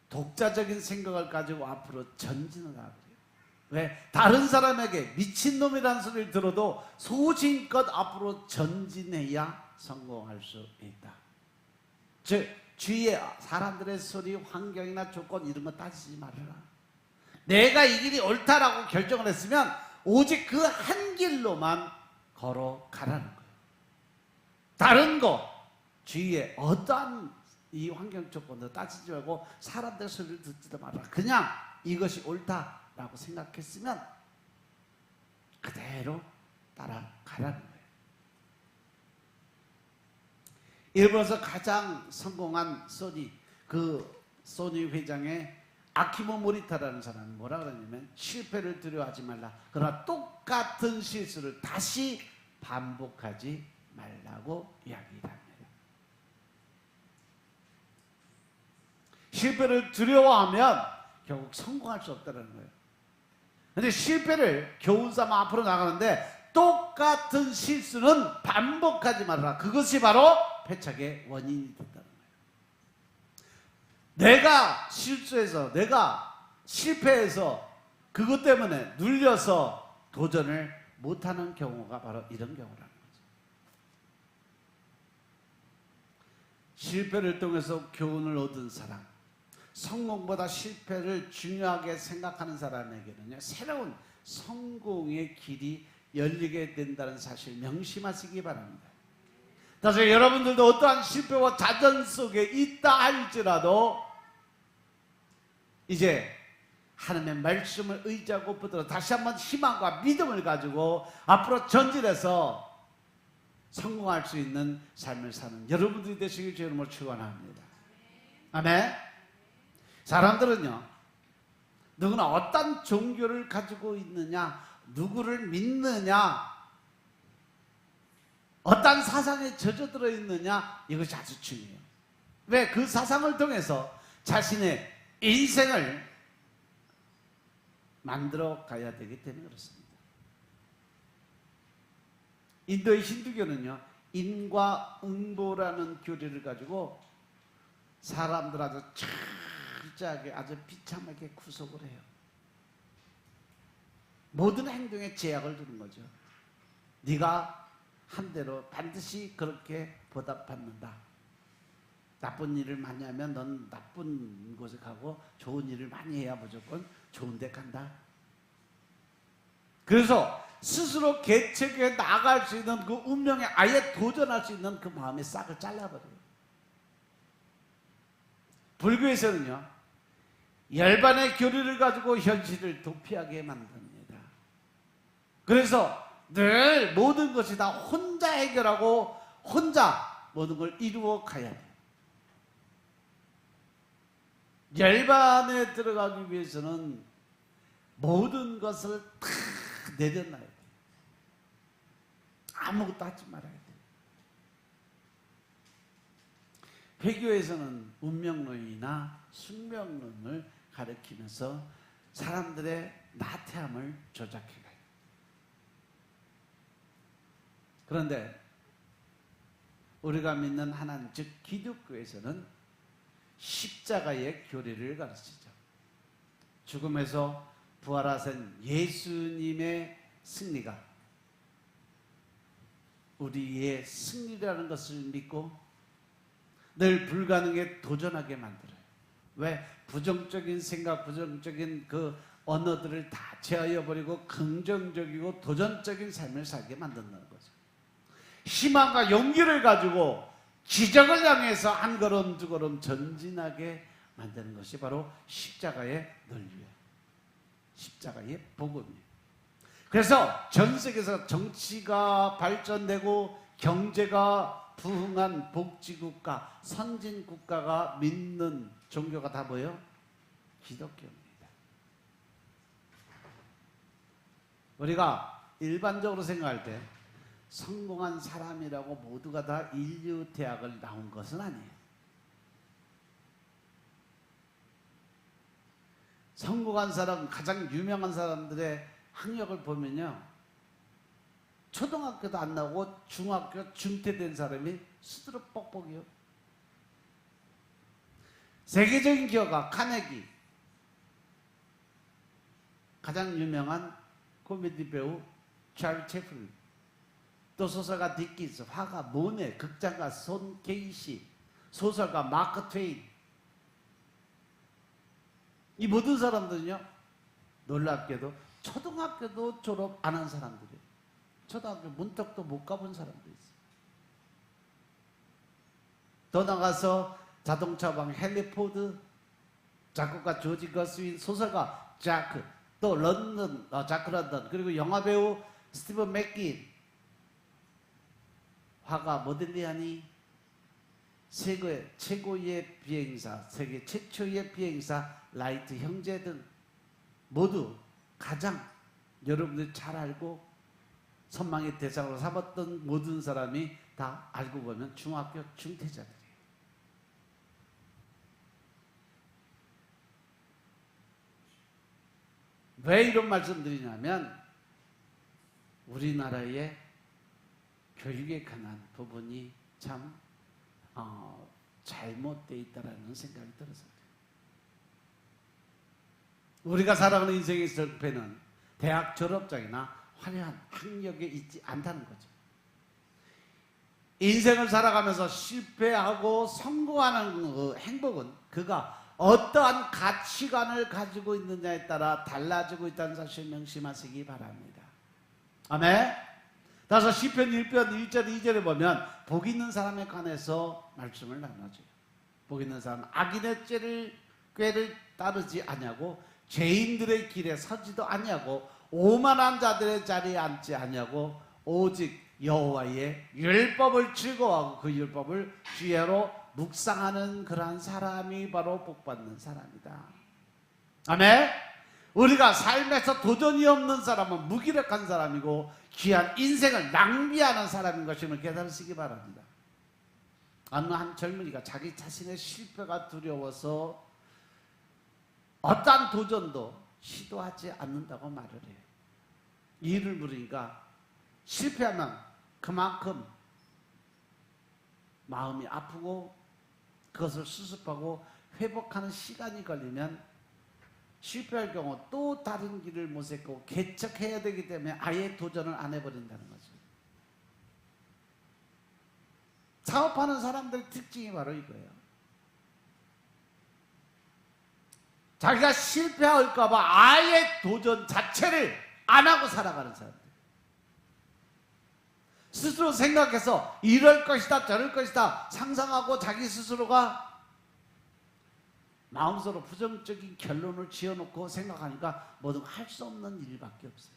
독자적인 생각을 가지고 앞으로 전진을 하고 그래요. 왜? 다른 사람에게 미친놈이라는 소리를 들어도 소신껏 앞으로 전진해야 성공할 수 있다. 즉 주위에 사람들의 소리, 환경이나 조건 이런 거 따지지 말아라. 내가 이 길이 옳다라고 결정을 했으면 오직 그 한 길로만 걸어가라는 거예요. 다른 거 주위에 어떠한 이 환경 조건도 따지지 말고 사람들 소리를 듣지도 말아라. 그냥 이것이 옳다라고 생각했으면 그대로 따라가라는 거예요. 일본에서 가장 성공한 소니 회장의 아키모 모리타라는 사람은 뭐라 그러냐면 실패를 두려워하지 말라. 그러나 똑같은 실수를 다시 반복하지 말라고 이야기를 합니다. 실패를 두려워하면 결국 성공할 수 없다는 거예요. 근데 실패를 교훈 삼아 앞으로 나가는데 똑같은 실수는 반복하지 말라. 그것이 바로 패착의 원인이 된다는 거예요. 내가 실수해서, 내가 실패해서 그것 때문에 눌려서 도전을 못하는 경우가 바로 이런 경우라는 거죠. 실패를 통해서 교훈을 얻은 사람, 성공보다 실패를 중요하게 생각하는 사람에게는요, 새로운 성공의 길이 열리게 된다는 사실 명심하시기 바랍니다. 사실 여러분들도 어떠한 실패와 자전 속에 있다 할지라도 이제 하나님의 말씀을 의지하고 붙들어 다시 한번 희망과 믿음을 가지고 앞으로 전진해서 성공할 수 있는 삶을 사는 여러분들이 되시길 주의 이름으로 축원합니다. 아멘. 사람들은요, 누구나 어떤 종교를 가지고 있느냐, 누구를 믿느냐, 어떤 사상에 젖어들어 있느냐, 이것이 아주 중요해요. 왜? 그 사상을 통해서 자신의 인생을 만들어 가야 되기 때문에 그렇습니다. 인도의 힌두교는요, 인과응보라는 교리를 가지고 사람들 아주 철저하게, 아주 비참하게 구속을 해요. 모든 행동에 제약을 두는 거죠. 네가 한 대로 반드시 그렇게 보답받는다. 나쁜 일을 많이 하면 넌 나쁜 곳에 가고 좋은 일을 많이 해야 무조건 좋은 데 간다. 그래서 스스로 개척해 나갈 수 있는 그 운명에 아예 도전할 수 있는 그 마음의 싹을 잘라버려요. 불교에서는요, 열반의 교리를 가지고 현실을 도피하게 만듭니다. 그래서 늘 모든 것이 다 혼자 해결하고 혼자 모든 걸 이루어 가야 돼요. 열반에 들어가기 위해서는 모든 것을 다 내려놔야 돼요. 아무것도 하지 말아야 돼요. 회교에서는 운명론이나 숙명론을 가르치면서 사람들의 나태함을 조작해가요. 그런데 우리가 믿는 하나님, 즉 기독교에서는 십자가의 교리를 가르치죠. 죽음에서 부활하신 예수님의 승리가 우리의 승리라는 것을 믿고 늘 불가능에 도전하게 만들어요. 왜? 부정적인 생각, 부정적인 그 언어들을 다 제어해버리고 긍정적이고 도전적인 삶을 살게 만든다는 거죠. 희망과 용기를 가지고 기적을 향해서 한 걸음 두 걸음 전진하게 만드는 것이 바로 십자가의 논리예요. 십자가의 복음이에요. 그래서 전 세계에서 정치가 발전되고 경제가 부흥한 복지국가, 선진국가가 믿는 종교가 다 뭐예요? 기독교입니다. 우리가 일반적으로 생각할 때 성공한 사람이라고 모두가 다 인류 대학을 나온 것은 아니에요. 성공한 사람, 가장 유명한 사람들의 학력을 보면요, 초등학교도 안 나오고 중학교 중퇴된 사람이 수두룩 뻑뻑이요. 세계적인 기업가 카네기, 가장 유명한 코미디 배우 찰리 채플린, 또 소설가 디킨스, 화가 모네, 극작가 손 게이시, 소설가 마크 트웨인, 이 모든 사람들은요, 놀랍게도 초등학교도 졸업 안 한 사람들이에요. 초등학교 문턱도 못 가본 사람도 있어요. 더 나가서 자동차왕 헨리 포드, 작곡가 조지 거스윈, 소설가 자크, 또 자크 런던, 그리고 영화배우 스티븐 맥긴 화가 모델리안이 세계 최고의 비행사, 세계 최초의 비행사 라이트 형제 등 모두 가장 여러분들이 잘 알고 선망의 대상으로 삼았던 모든 사람이 다 알고 보면 중학교 중퇴자들이에요. 왜 이런 말씀드리냐면 우리나라의 교육에 관한 부분이 참 잘못되어 있다는 생각이 들어서 그래요. 우리가 살아가는 인생의 실패는 대학 졸업장이나 화려한 학력에 있지 않다는 거죠. 인생을 살아가면서 실패하고 성공하는 그 행복은 그가 어떠한 가치관을 가지고 있느냐에 따라 달라지고 있다는 사실 명심하시기 바랍니다. 아멘. 따라서 시편 1편 1절 2절에 보면 복 있는 사람에 관해서 말씀을 나눠줘요. 복 있는 사람은 악인의 꾀를 따르지 아니하고 죄인들의 길에 서지도 아니하고 오만한 자들의 자리에 앉지 아니하고 오직 여호와의 율법을 즐거워하고 그 율법을 주야로 묵상하는 그러한 사람이 바로 복받는 사람이다. 아멘. 우리가 삶에서 도전이 없는 사람은 무기력한 사람이고 귀한 인생을 낭비하는 사람인 것임을 깨달으시기 바랍니다. 어느 한 젊은이가 자기 자신의 실패가 두려워서 어떠한 도전도 시도하지 않는다고 말을 해요. 이유를 물으니까 실패하면 그만큼 마음이 아프고 그것을 수습하고 회복하는 시간이 걸리면 실패할 경우 또 다른 길을 모색하고 개척해야 되기 때문에 아예 도전을 안 해버린다는 거죠. 사업하는 사람들의 특징이 바로 이거예요. 자기가 실패할까 봐 아예 도전 자체를 안 하고 살아가는 사람들. 스스로 생각해서 이럴 것이다 저럴 것이다 상상하고 자기 스스로가 마음속으로 부정적인 결론을 지어놓고 생각하니까 뭐든 할 수 없는 일밖에 없어요.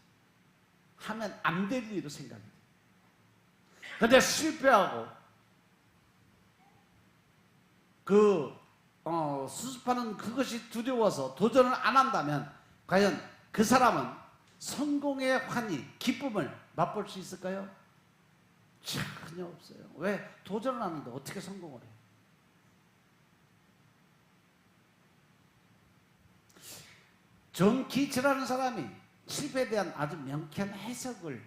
하면 안 될 일로 생각이 돼요. 근데 실패하고 수습하는 그것이 두려워서 도전을 안 한다면 과연 그 사람은 성공의 환희, 기쁨을 맛볼 수 있을까요? 전혀 없어요. 왜? 도전을 하는데 어떻게 성공을 해요? 존 기츠라는 사람이 실패에 대한 아주 명쾌한 해석을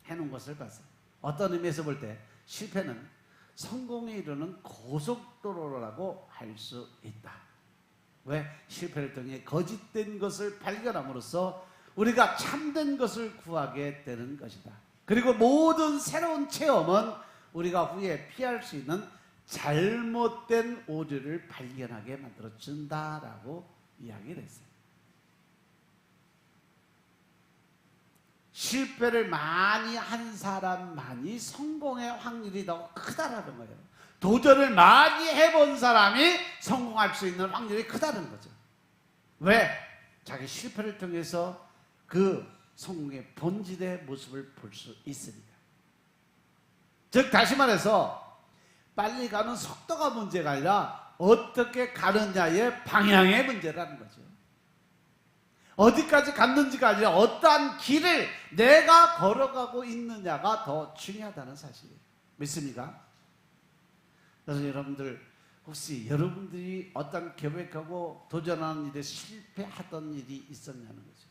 해놓은 것을 봤어요. 어떤 의미에서 볼 때 실패는 성공에 이르는 고속도로라고 할 수 있다. 왜? 실패를 통해 거짓된 것을 발견함으로써 우리가 참된 것을 구하게 되는 것이다. 그리고 모든 새로운 체험은 우리가 후에 피할 수 있는 잘못된 오류를 발견하게 만들어준다라고 이야기를 했어요. 실패를 많이 한 사람만이 성공의 확률이 더 크다라는 거예요. 도전을 많이 해본 사람이 성공할 수 있는 확률이 크다는 거죠. 왜? 자기 실패를 통해서 그 성공의 본질의 모습을 볼 수 있으니까. 즉 다시 말해서 빨리 가는 속도가 문제가 아니라 어떻게 가느냐의 방향의 문제라는 거죠. 어디까지 갔는지가 아니라 어떠한 길을 내가 걸어가고 있느냐가 더 중요하다는 사실이에요. 믿습니까? 그래서 여러분들 혹시 여러분들이 어떤 계획하고 도전하는 일에 실패하던 일이 있었냐는 거죠.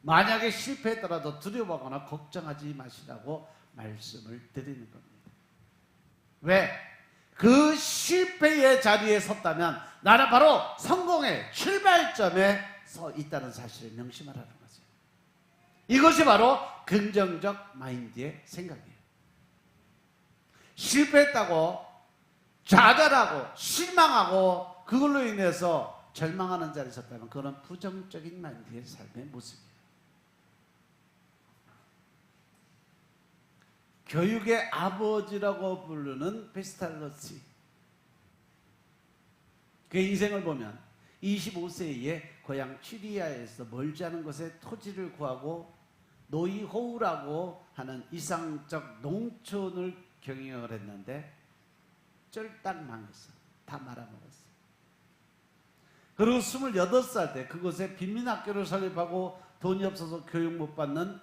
만약에 실패했더라도 두려워하거나 걱정하지 마시라고 말씀을 드리는 겁니다. 왜? 그 실패의 자리에 섰다면 나는 바로 성공의 출발점에 서 있다는 사실을 명심하라는 거죠. 이것이 바로 긍정적 마인드의 생각이에요. 실패했다고 좌절하고 실망하고 그걸로 인해서 절망하는 자리에 섰다면 그건 부정적인 마인드의 삶의 모습이에요. 교육의 아버지라고 부르는 베스탈로치, 그의 인생을 보면 25세에 고향 취리아에서 멀지 않은 곳에 토지를 구하고 노이호우라고 하는 이상적 농촌을 경영을 했는데 쫄딱 망했어. 다 말아먹었어. 그리고 28살 때 그곳에 빈민학교를 설립하고 돈이 없어서 교육 못 받는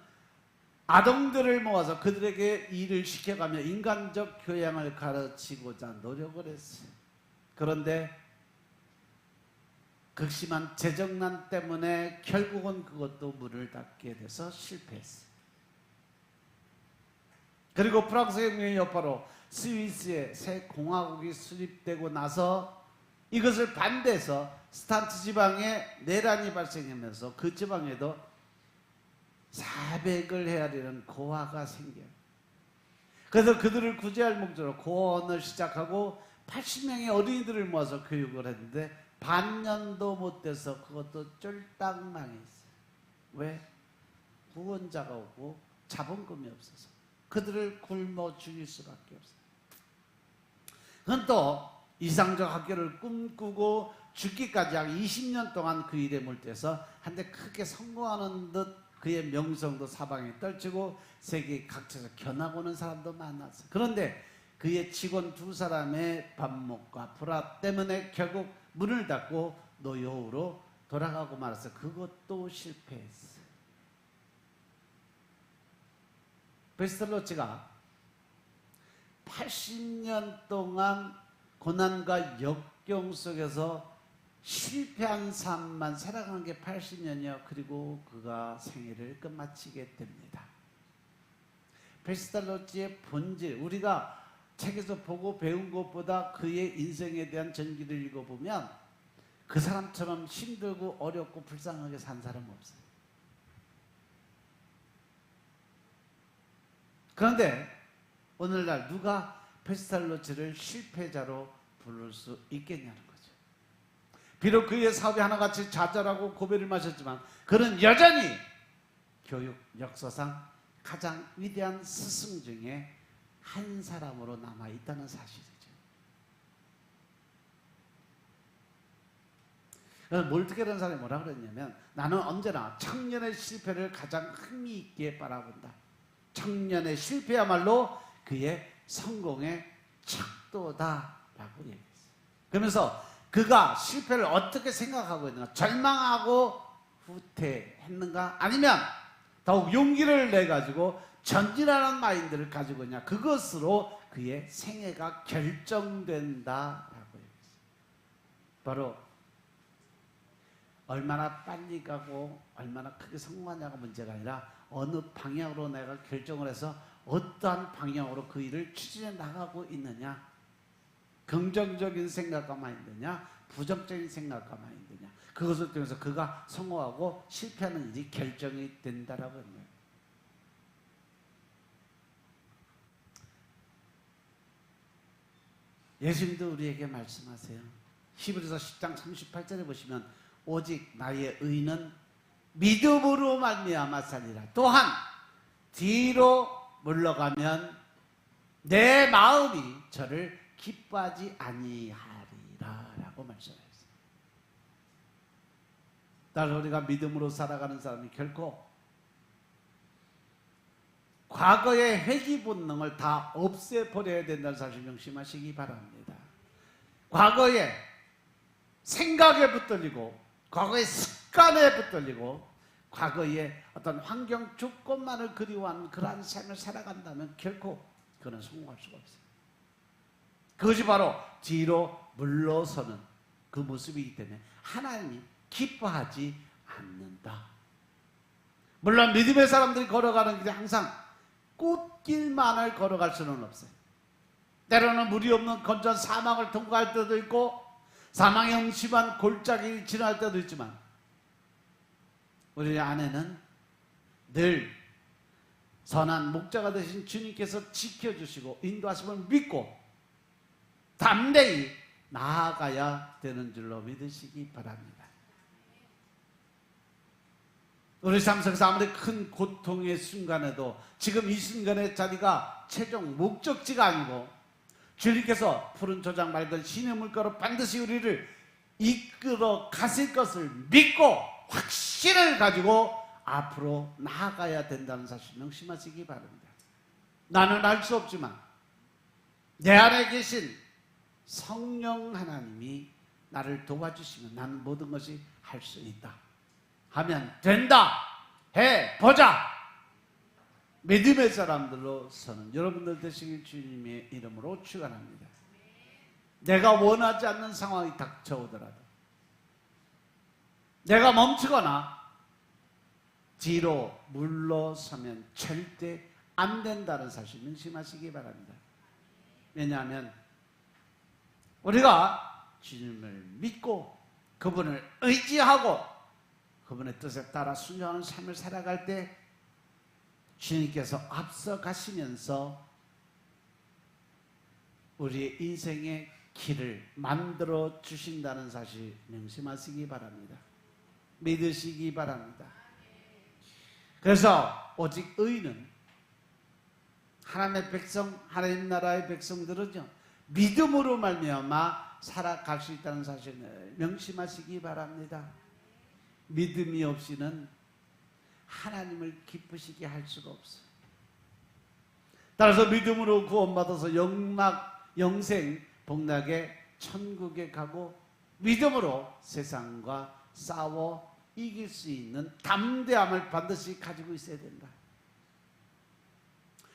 아동들을 모아서 그들에게 일을 시켜가며 인간적 교양을 가르치고자 노력을 했어요. 그런데 극심한 재정난 때문에 결국은 그것도 문을 닫게 돼서 실패했어요. 그리고 프랑스 혁명의 여파로 스위스에 새 공화국이 수립되고 나서 이것을 반대해서 스탄트 지방에 내란이 발생하면서 그 지방에도 사백을 헤아리는 고아가 생겨요. 그래서 그들을 구제할 목적으로 고원을 시작하고 80명의 어린이들을 모아서 교육을 했는데 반년도 못 돼서 그것도 쫄딱 망했어요. 왜? 후원자가 오고 자본금이 없어서 그들을 굶어 죽일 수밖에 없어요. 그건 또 이상적 학교를 꿈꾸고 죽기까지 약 20년 동안 그 일에 몰두해서 한데 크게 성공하는 듯 그의 명성도 사방에 떨치고 세계 각처에서 견학오는 사람도 많았어요. 그런데 그의 직원 2사람의 반목과 불화 때문에 결국 문을 닫고 노여우로 돌아가고 말았어요. 그것도 실패했어요. 베스텔로치가 80년 동안 고난과 역경 속에서 실패한 삶만 살아간 게 80년이요. 그리고 그가 생애를 끝마치게 됩니다. 베스텔로치의 본질, 우리가 책에서 보고 배운 것보다 그의 인생에 대한 전기를 읽어보면 그 사람처럼 힘들고 어렵고 불쌍하게 산 사람은 없어요. 그런데 오늘날 누가 베스텔로치를 실패자로 부를 수 있겠냐는 거죠. 비록 그의 사업이 하나같이 좌절하고 고배를 마셨지만 그는 여전히 교육 역사상 가장 위대한 스승 중에 한 사람으로 남아있다는 사실이죠. 몰트게라는 사람이 뭐라 그랬냐면 나는 언제나 청년의 실패를 가장 흥미있게 바라본다. 청년의 실패야말로 그의 성공의 척도다라고 얘기했어요. 그러면서 그가 실패를 어떻게 생각하고 있는가, 절망하고 후퇴했는가, 아니면 더욱 용기를 내가지고 전진하는 마인드를 가지고 있냐, 그것으로 그의 생애가 결정된다라고 얘기했어요. 바로 얼마나 빨리 가고 얼마나 크게 성공하냐가 문제가 아니라 어느 방향으로 내가 결정을 해서 어떠한 방향으로 그 일을 추진해 나가고 있느냐, 긍정적인 생각과 마인드냐, 부정적인 생각과 마인드냐, 그것을 통해서 그가 성공하고 실패하는 일이 결정이 된다라고 하는 거예요. 예수님도 우리에게 말씀하세요. 히브리서 10장 38절에 보시면 오직 나의 의는 믿음으로 말미암아 살리라. 또한 뒤로 물러가면 내 마음이 저를 기뻐하지 아니하리라 라고 말씀하셨어요. 따라서 우리가 믿음으로 살아가는 사람이 결코 과거의 회귀 본능을 다 없애버려야 된다는 사실 명심하시기 바랍니다. 과거의 생각에 붙들리고 과거의 습관에 붙들리고 과거의 어떤 환경 조건만을 그리워하는 그러한 삶을 살아간다면 결코 그는 성공할 수가 없어요. 그것이 바로 뒤로 물러서는 그 모습이기 때문에 하나님이 기뻐하지 않는다. 물론 믿음의 사람들이 걸어가는 길에 항상 꽃길만을 걸어갈 수는 없어요. 때로는 물이 없는 건조한 사막을 통과할 때도 있고 사망의 음침한 골짜기를 지날 때도 있지만 우리 안에는 늘 선한 목자가 되신 주님께서 지켜주시고 인도하심을 믿고 담대히 나아가야 되는 줄로 믿으시기 바랍니다. 우리 삶 속에서 아무리 큰 고통의 순간에도 지금 이 순간의 자리가 최종 목적지가 아니고 주님께서 푸른 초장 맑은 신의 물가로 반드시 우리를 이끌어 가실 것을 믿고 확신을 가지고 앞으로 나아가야 된다는 사실 명심하시기 바랍니다. 나는 알 수 없지만 내 안에 계신 성령 하나님이 나를 도와주시면 나는 모든 것이 할 수 있다 하면 된다 해보자. 믿음의 사람들로서는 여러분들 되시길 주님의 이름으로 축원합니다. 내가 원하지 않는 상황이 닥쳐오더라도 내가 멈추거나 뒤로 물러서면 절대 안 된다는 사실 명심하시기 바랍니다. 왜냐하면 우리가 주님을 믿고 그분을 의지하고 그분의 뜻에 따라 순종하는 삶을 살아갈 때 주님께서 앞서 가시면서 우리의 인생의 길을 만들어 주신다는 사실 명심하시기 바랍니다. 믿으시기 바랍니다. 그래서 오직 의는 하나님의 백성, 하나님 나라의 백성들은요 믿음으로 말미암아 살아갈 수 있다는 사실을 명심하시기 바랍니다. 믿음이 없이는 하나님을 기쁘시게 할 수가 없어요. 따라서 믿음으로 구원받아서 영생 복락의 천국에 가고 믿음으로 세상과 싸워 이길 수 있는 담대함을 반드시 가지고 있어야 된다.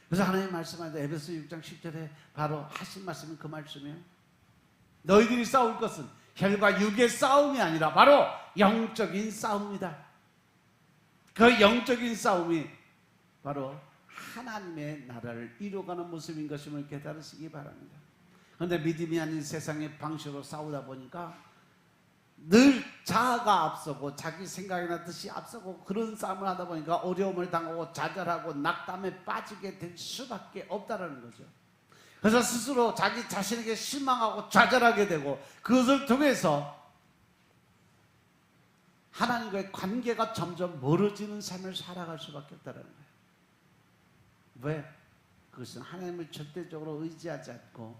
그래서 하나님 말씀하는데 에베소 6장 10절에 바로 하신 말씀은 그 말씀이에요. 너희들이 싸울 것은 혈과 육의 싸움이 아니라 바로 영적인 싸움이다. 그 영적인 싸움이 바로 하나님의 나라를 이루어가는 모습인 것임을 깨달으시기 바랍니다. 그런데 믿음이 아닌 세상의 방식으로 싸우다 보니까 늘 자아가 앞서고 자기 생각이나 뜻이 앞서고 그런 싸움을 하다 보니까 어려움을 당하고 좌절하고 낙담에 빠지게 될 수밖에 없다는 거죠. 그래서 스스로 자기 자신에게 실망하고 좌절하게 되고 그것을 통해서 하나님과의 관계가 점점 멀어지는 삶을 살아갈 수밖에 없다는 거예요. 왜? 그것은 하나님을 절대적으로 의지하지 않고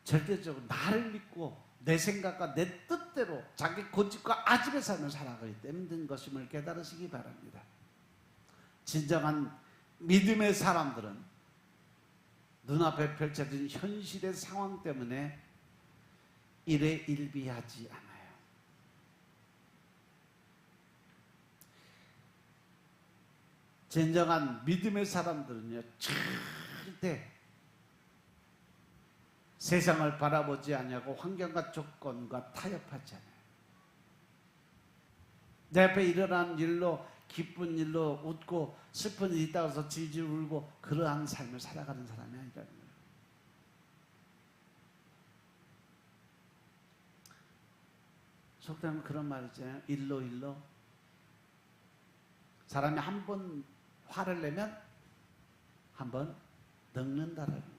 절대적으로 나를 믿고 내 생각과 내 뜻대로 자기 고집과 아집의 삶을 살아가기 때문에 힘든 것임을 깨달으시기 바랍니다. 진정한 믿음의 사람들은 눈앞에 펼쳐진 현실의 상황 때문에 일희일비하지 않아요. 진정한 믿음의 사람들은요 절대 세상을 바라보지 않냐고 환경과 조건과 타협하지 않아요. 내 앞에 일어난 일로 기쁜 일로 웃고 슬픈 일이 있다고 해서 질질 울고 그러한 삶을 살아가는 사람이 아니라는 거예요. 속담에 그런 말 있잖아요. 일로 사람이 한 번 화를 내면 한 번 늙는다라는 거예요.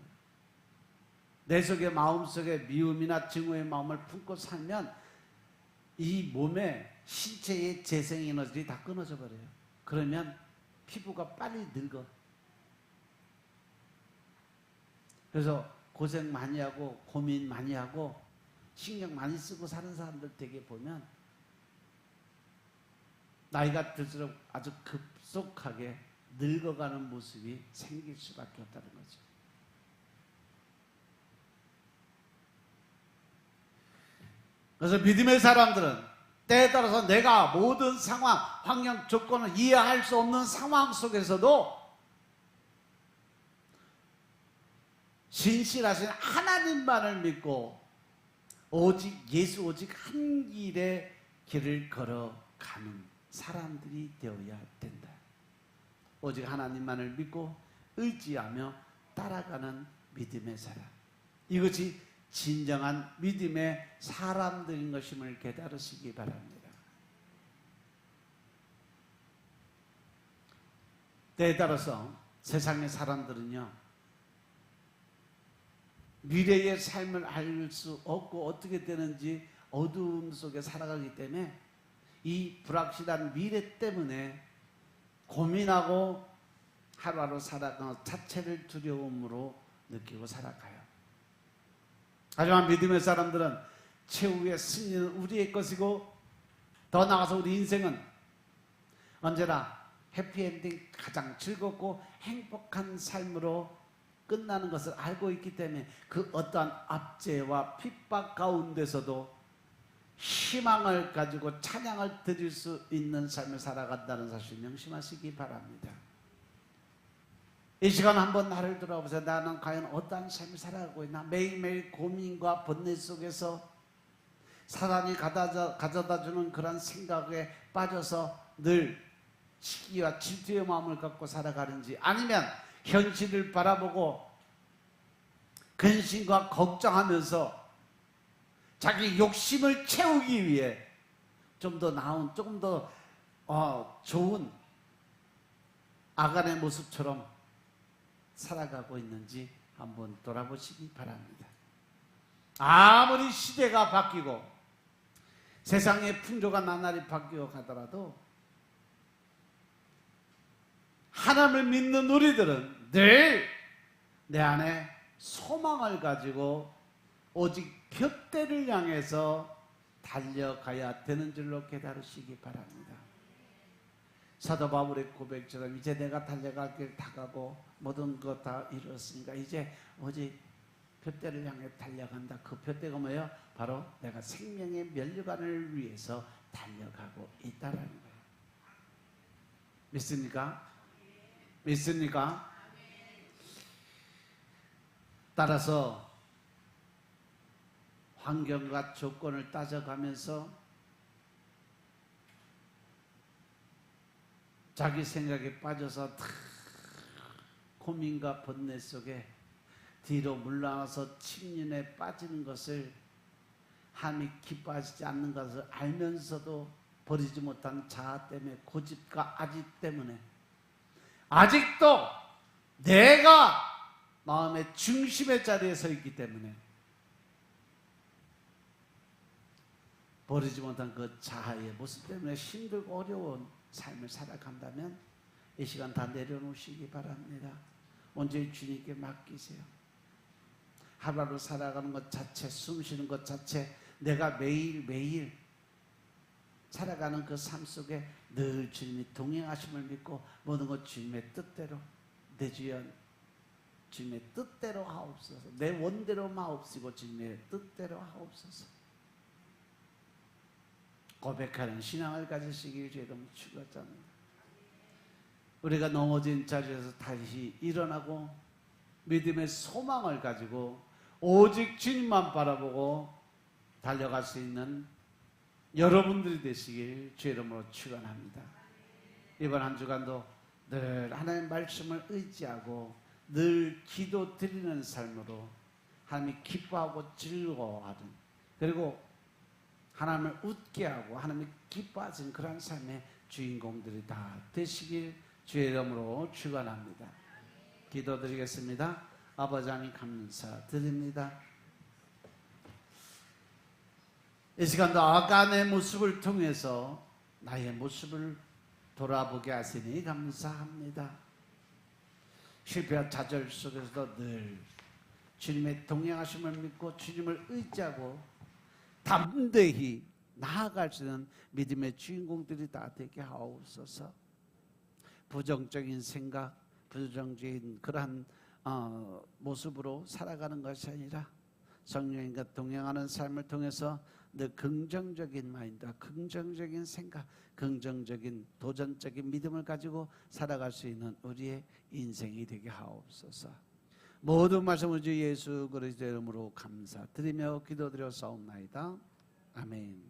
내 속에 마음속에 미움이나 증오의 마음을 품고 살면 이 몸에 신체의 재생 에너지들이 다 끊어져 버려요. 그러면 피부가 빨리 늙어. 그래서 고생 많이 하고 고민 많이 하고 신경 많이 쓰고 사는 사람들 되게 보면 나이가 들수록 아주 급속하게 늙어가는 모습이 생길 수밖에 없다는 거죠. 그래서 믿음의 사람들은 때에 따라서 내가 모든 상황, 환경, 조건을 이해할 수 없는 상황 속에서도 신실하신 하나님만을 믿고 오직 예수 오직 한 길의 길을 걸어가는 사람들이 되어야 된다. 오직 하나님만을 믿고 의지하며 따라가는 믿음의 사람. 이것이 진정한 믿음의 사람들인 것임을 깨달으시기 바랍니다. 때에 따라서 세상의 사람들은요 미래의 삶을 알 수 없고 어떻게 되는지 어두움 속에 살아가기 때문에 이 불확실한 미래 때문에 고민하고 하루하루 살아가는 자체를 두려움으로 느끼고 살아가요. 하지만 믿음의 사람들은 최후의 승리는 우리의 것이고, 더 나아가서 우리 인생은 언제나 해피엔딩, 가장 즐겁고 행복한 삶으로 끝나는 것을 알고 있기 때문에 그 어떠한 압제와 핍박 가운데서도 희망을 가지고 찬양을 드릴 수 있는 삶을 살아간다는 사실 명심하시기 바랍니다. 이 시간 한번 나를 돌아보세요. 나는 과연 어떠한 삶을 살아가고 있나? 매일매일 고민과 번뇌 속에서 사단이 가져다주는 그런 생각에 빠져서 늘 시기와 질투의 마음을 갖고 살아가는지, 아니면 현실을 바라보고 근심과 걱정하면서 자기 욕심을 채우기 위해 좀 더 나은, 조금 더 좋은 아간의 모습처럼 살아가고 있는지 한번 돌아보시기 바랍니다. 아무리 시대가 바뀌고 세상의 풍조가 나날이 바뀌어 가더라도 하나님을 믿는 우리들은 늘 내 안에 소망을 가지고 오직 둯대를 향해서 달려가야 되는 줄로 깨달으시기 바랍니다. 사도 바울의 고백처럼 이제 내가 달려갈 길 다 가고 모든 것 다 이루었으니까 이제 오직 둯대를 향해 달려간다. 그 둯대가 뭐예요? 바로 내가 생명의 면류관을 위해서 달려가고 있다라는 거예요. 믿습니까? 믿습니까? 따라서 환경과 조건을 따져가면서 자기 생각에 빠져서 고민과 번뇌 속에 뒤로 물러나서 침륜에 빠지는 것을 하나님이 기뻐하시지 않는 것을 알면서도 버리지 못한 자아 때문에, 고집과 아집 때문에 아직도 내가 마음의 중심의 자리에 서 있기 때문에 버리지 못한 그 자아의 모습 때문에 힘들고 어려운 삶을 살아간다면 이 시간 다 내려놓으시기 바랍니다. 온전히 주님께 맡기세요. 하루하루 살아가는 것 자체, 숨 쉬는 것 자체, 내가 매일매일 살아가는 그 삶 속에 늘 주님이 동행하심을 믿고 모든 것 주님의 뜻대로, 내 주연 주님의 뜻대로 하옵소서. 내 원대로 마옵시고 주님의 뜻대로 하옵소서. 고백하는 신앙을 가지시길 주의 이름으로 축원합니다. 우리가 넘어진 자리에서 다시 일어나고 믿음의 소망을 가지고 오직 주님만 바라보고 달려갈 수 있는 여러분들이 되시길 주의 이름으로 축원합니다. 이번 한 주간도 늘 하나님의 말씀을 의지하고 늘 기도 드리는 삶으로 하나님이 기뻐하고 즐거워하는, 그리고 하나님을 웃게 하고 하나님이 기뻐하시는 그런 삶의 주인공들이 다 되시길 주의 이름으로 축원합니다. 기도드리겠습니다. 아버지 하나님 감사드립니다. 이 시간도 아간의 모습을 통해서 나의 모습을 돌아보게 하시니 감사합니다. 실패와 좌절 속에서도 늘 주님의 동행하심을 믿고 주님을 의지하고 담대히 나아갈 수 있는 믿음의 주인공들이 다 되게 하옵소서. 부정적인 생각, 부정적인 그러한 모습으로 살아가는 것이 아니라 성령님과 동행하는 삶을 통해서 늘 긍정적인 마인드와 긍정적인 생각, 긍정적인 도전적인 믿음을 가지고 살아갈 수 있는 우리의 인생이 되게 하옵소서. 모든 말씀을 주 예수 그리스도의 이름으로 감사드리며 기도드려 싸움나이다. 아멘.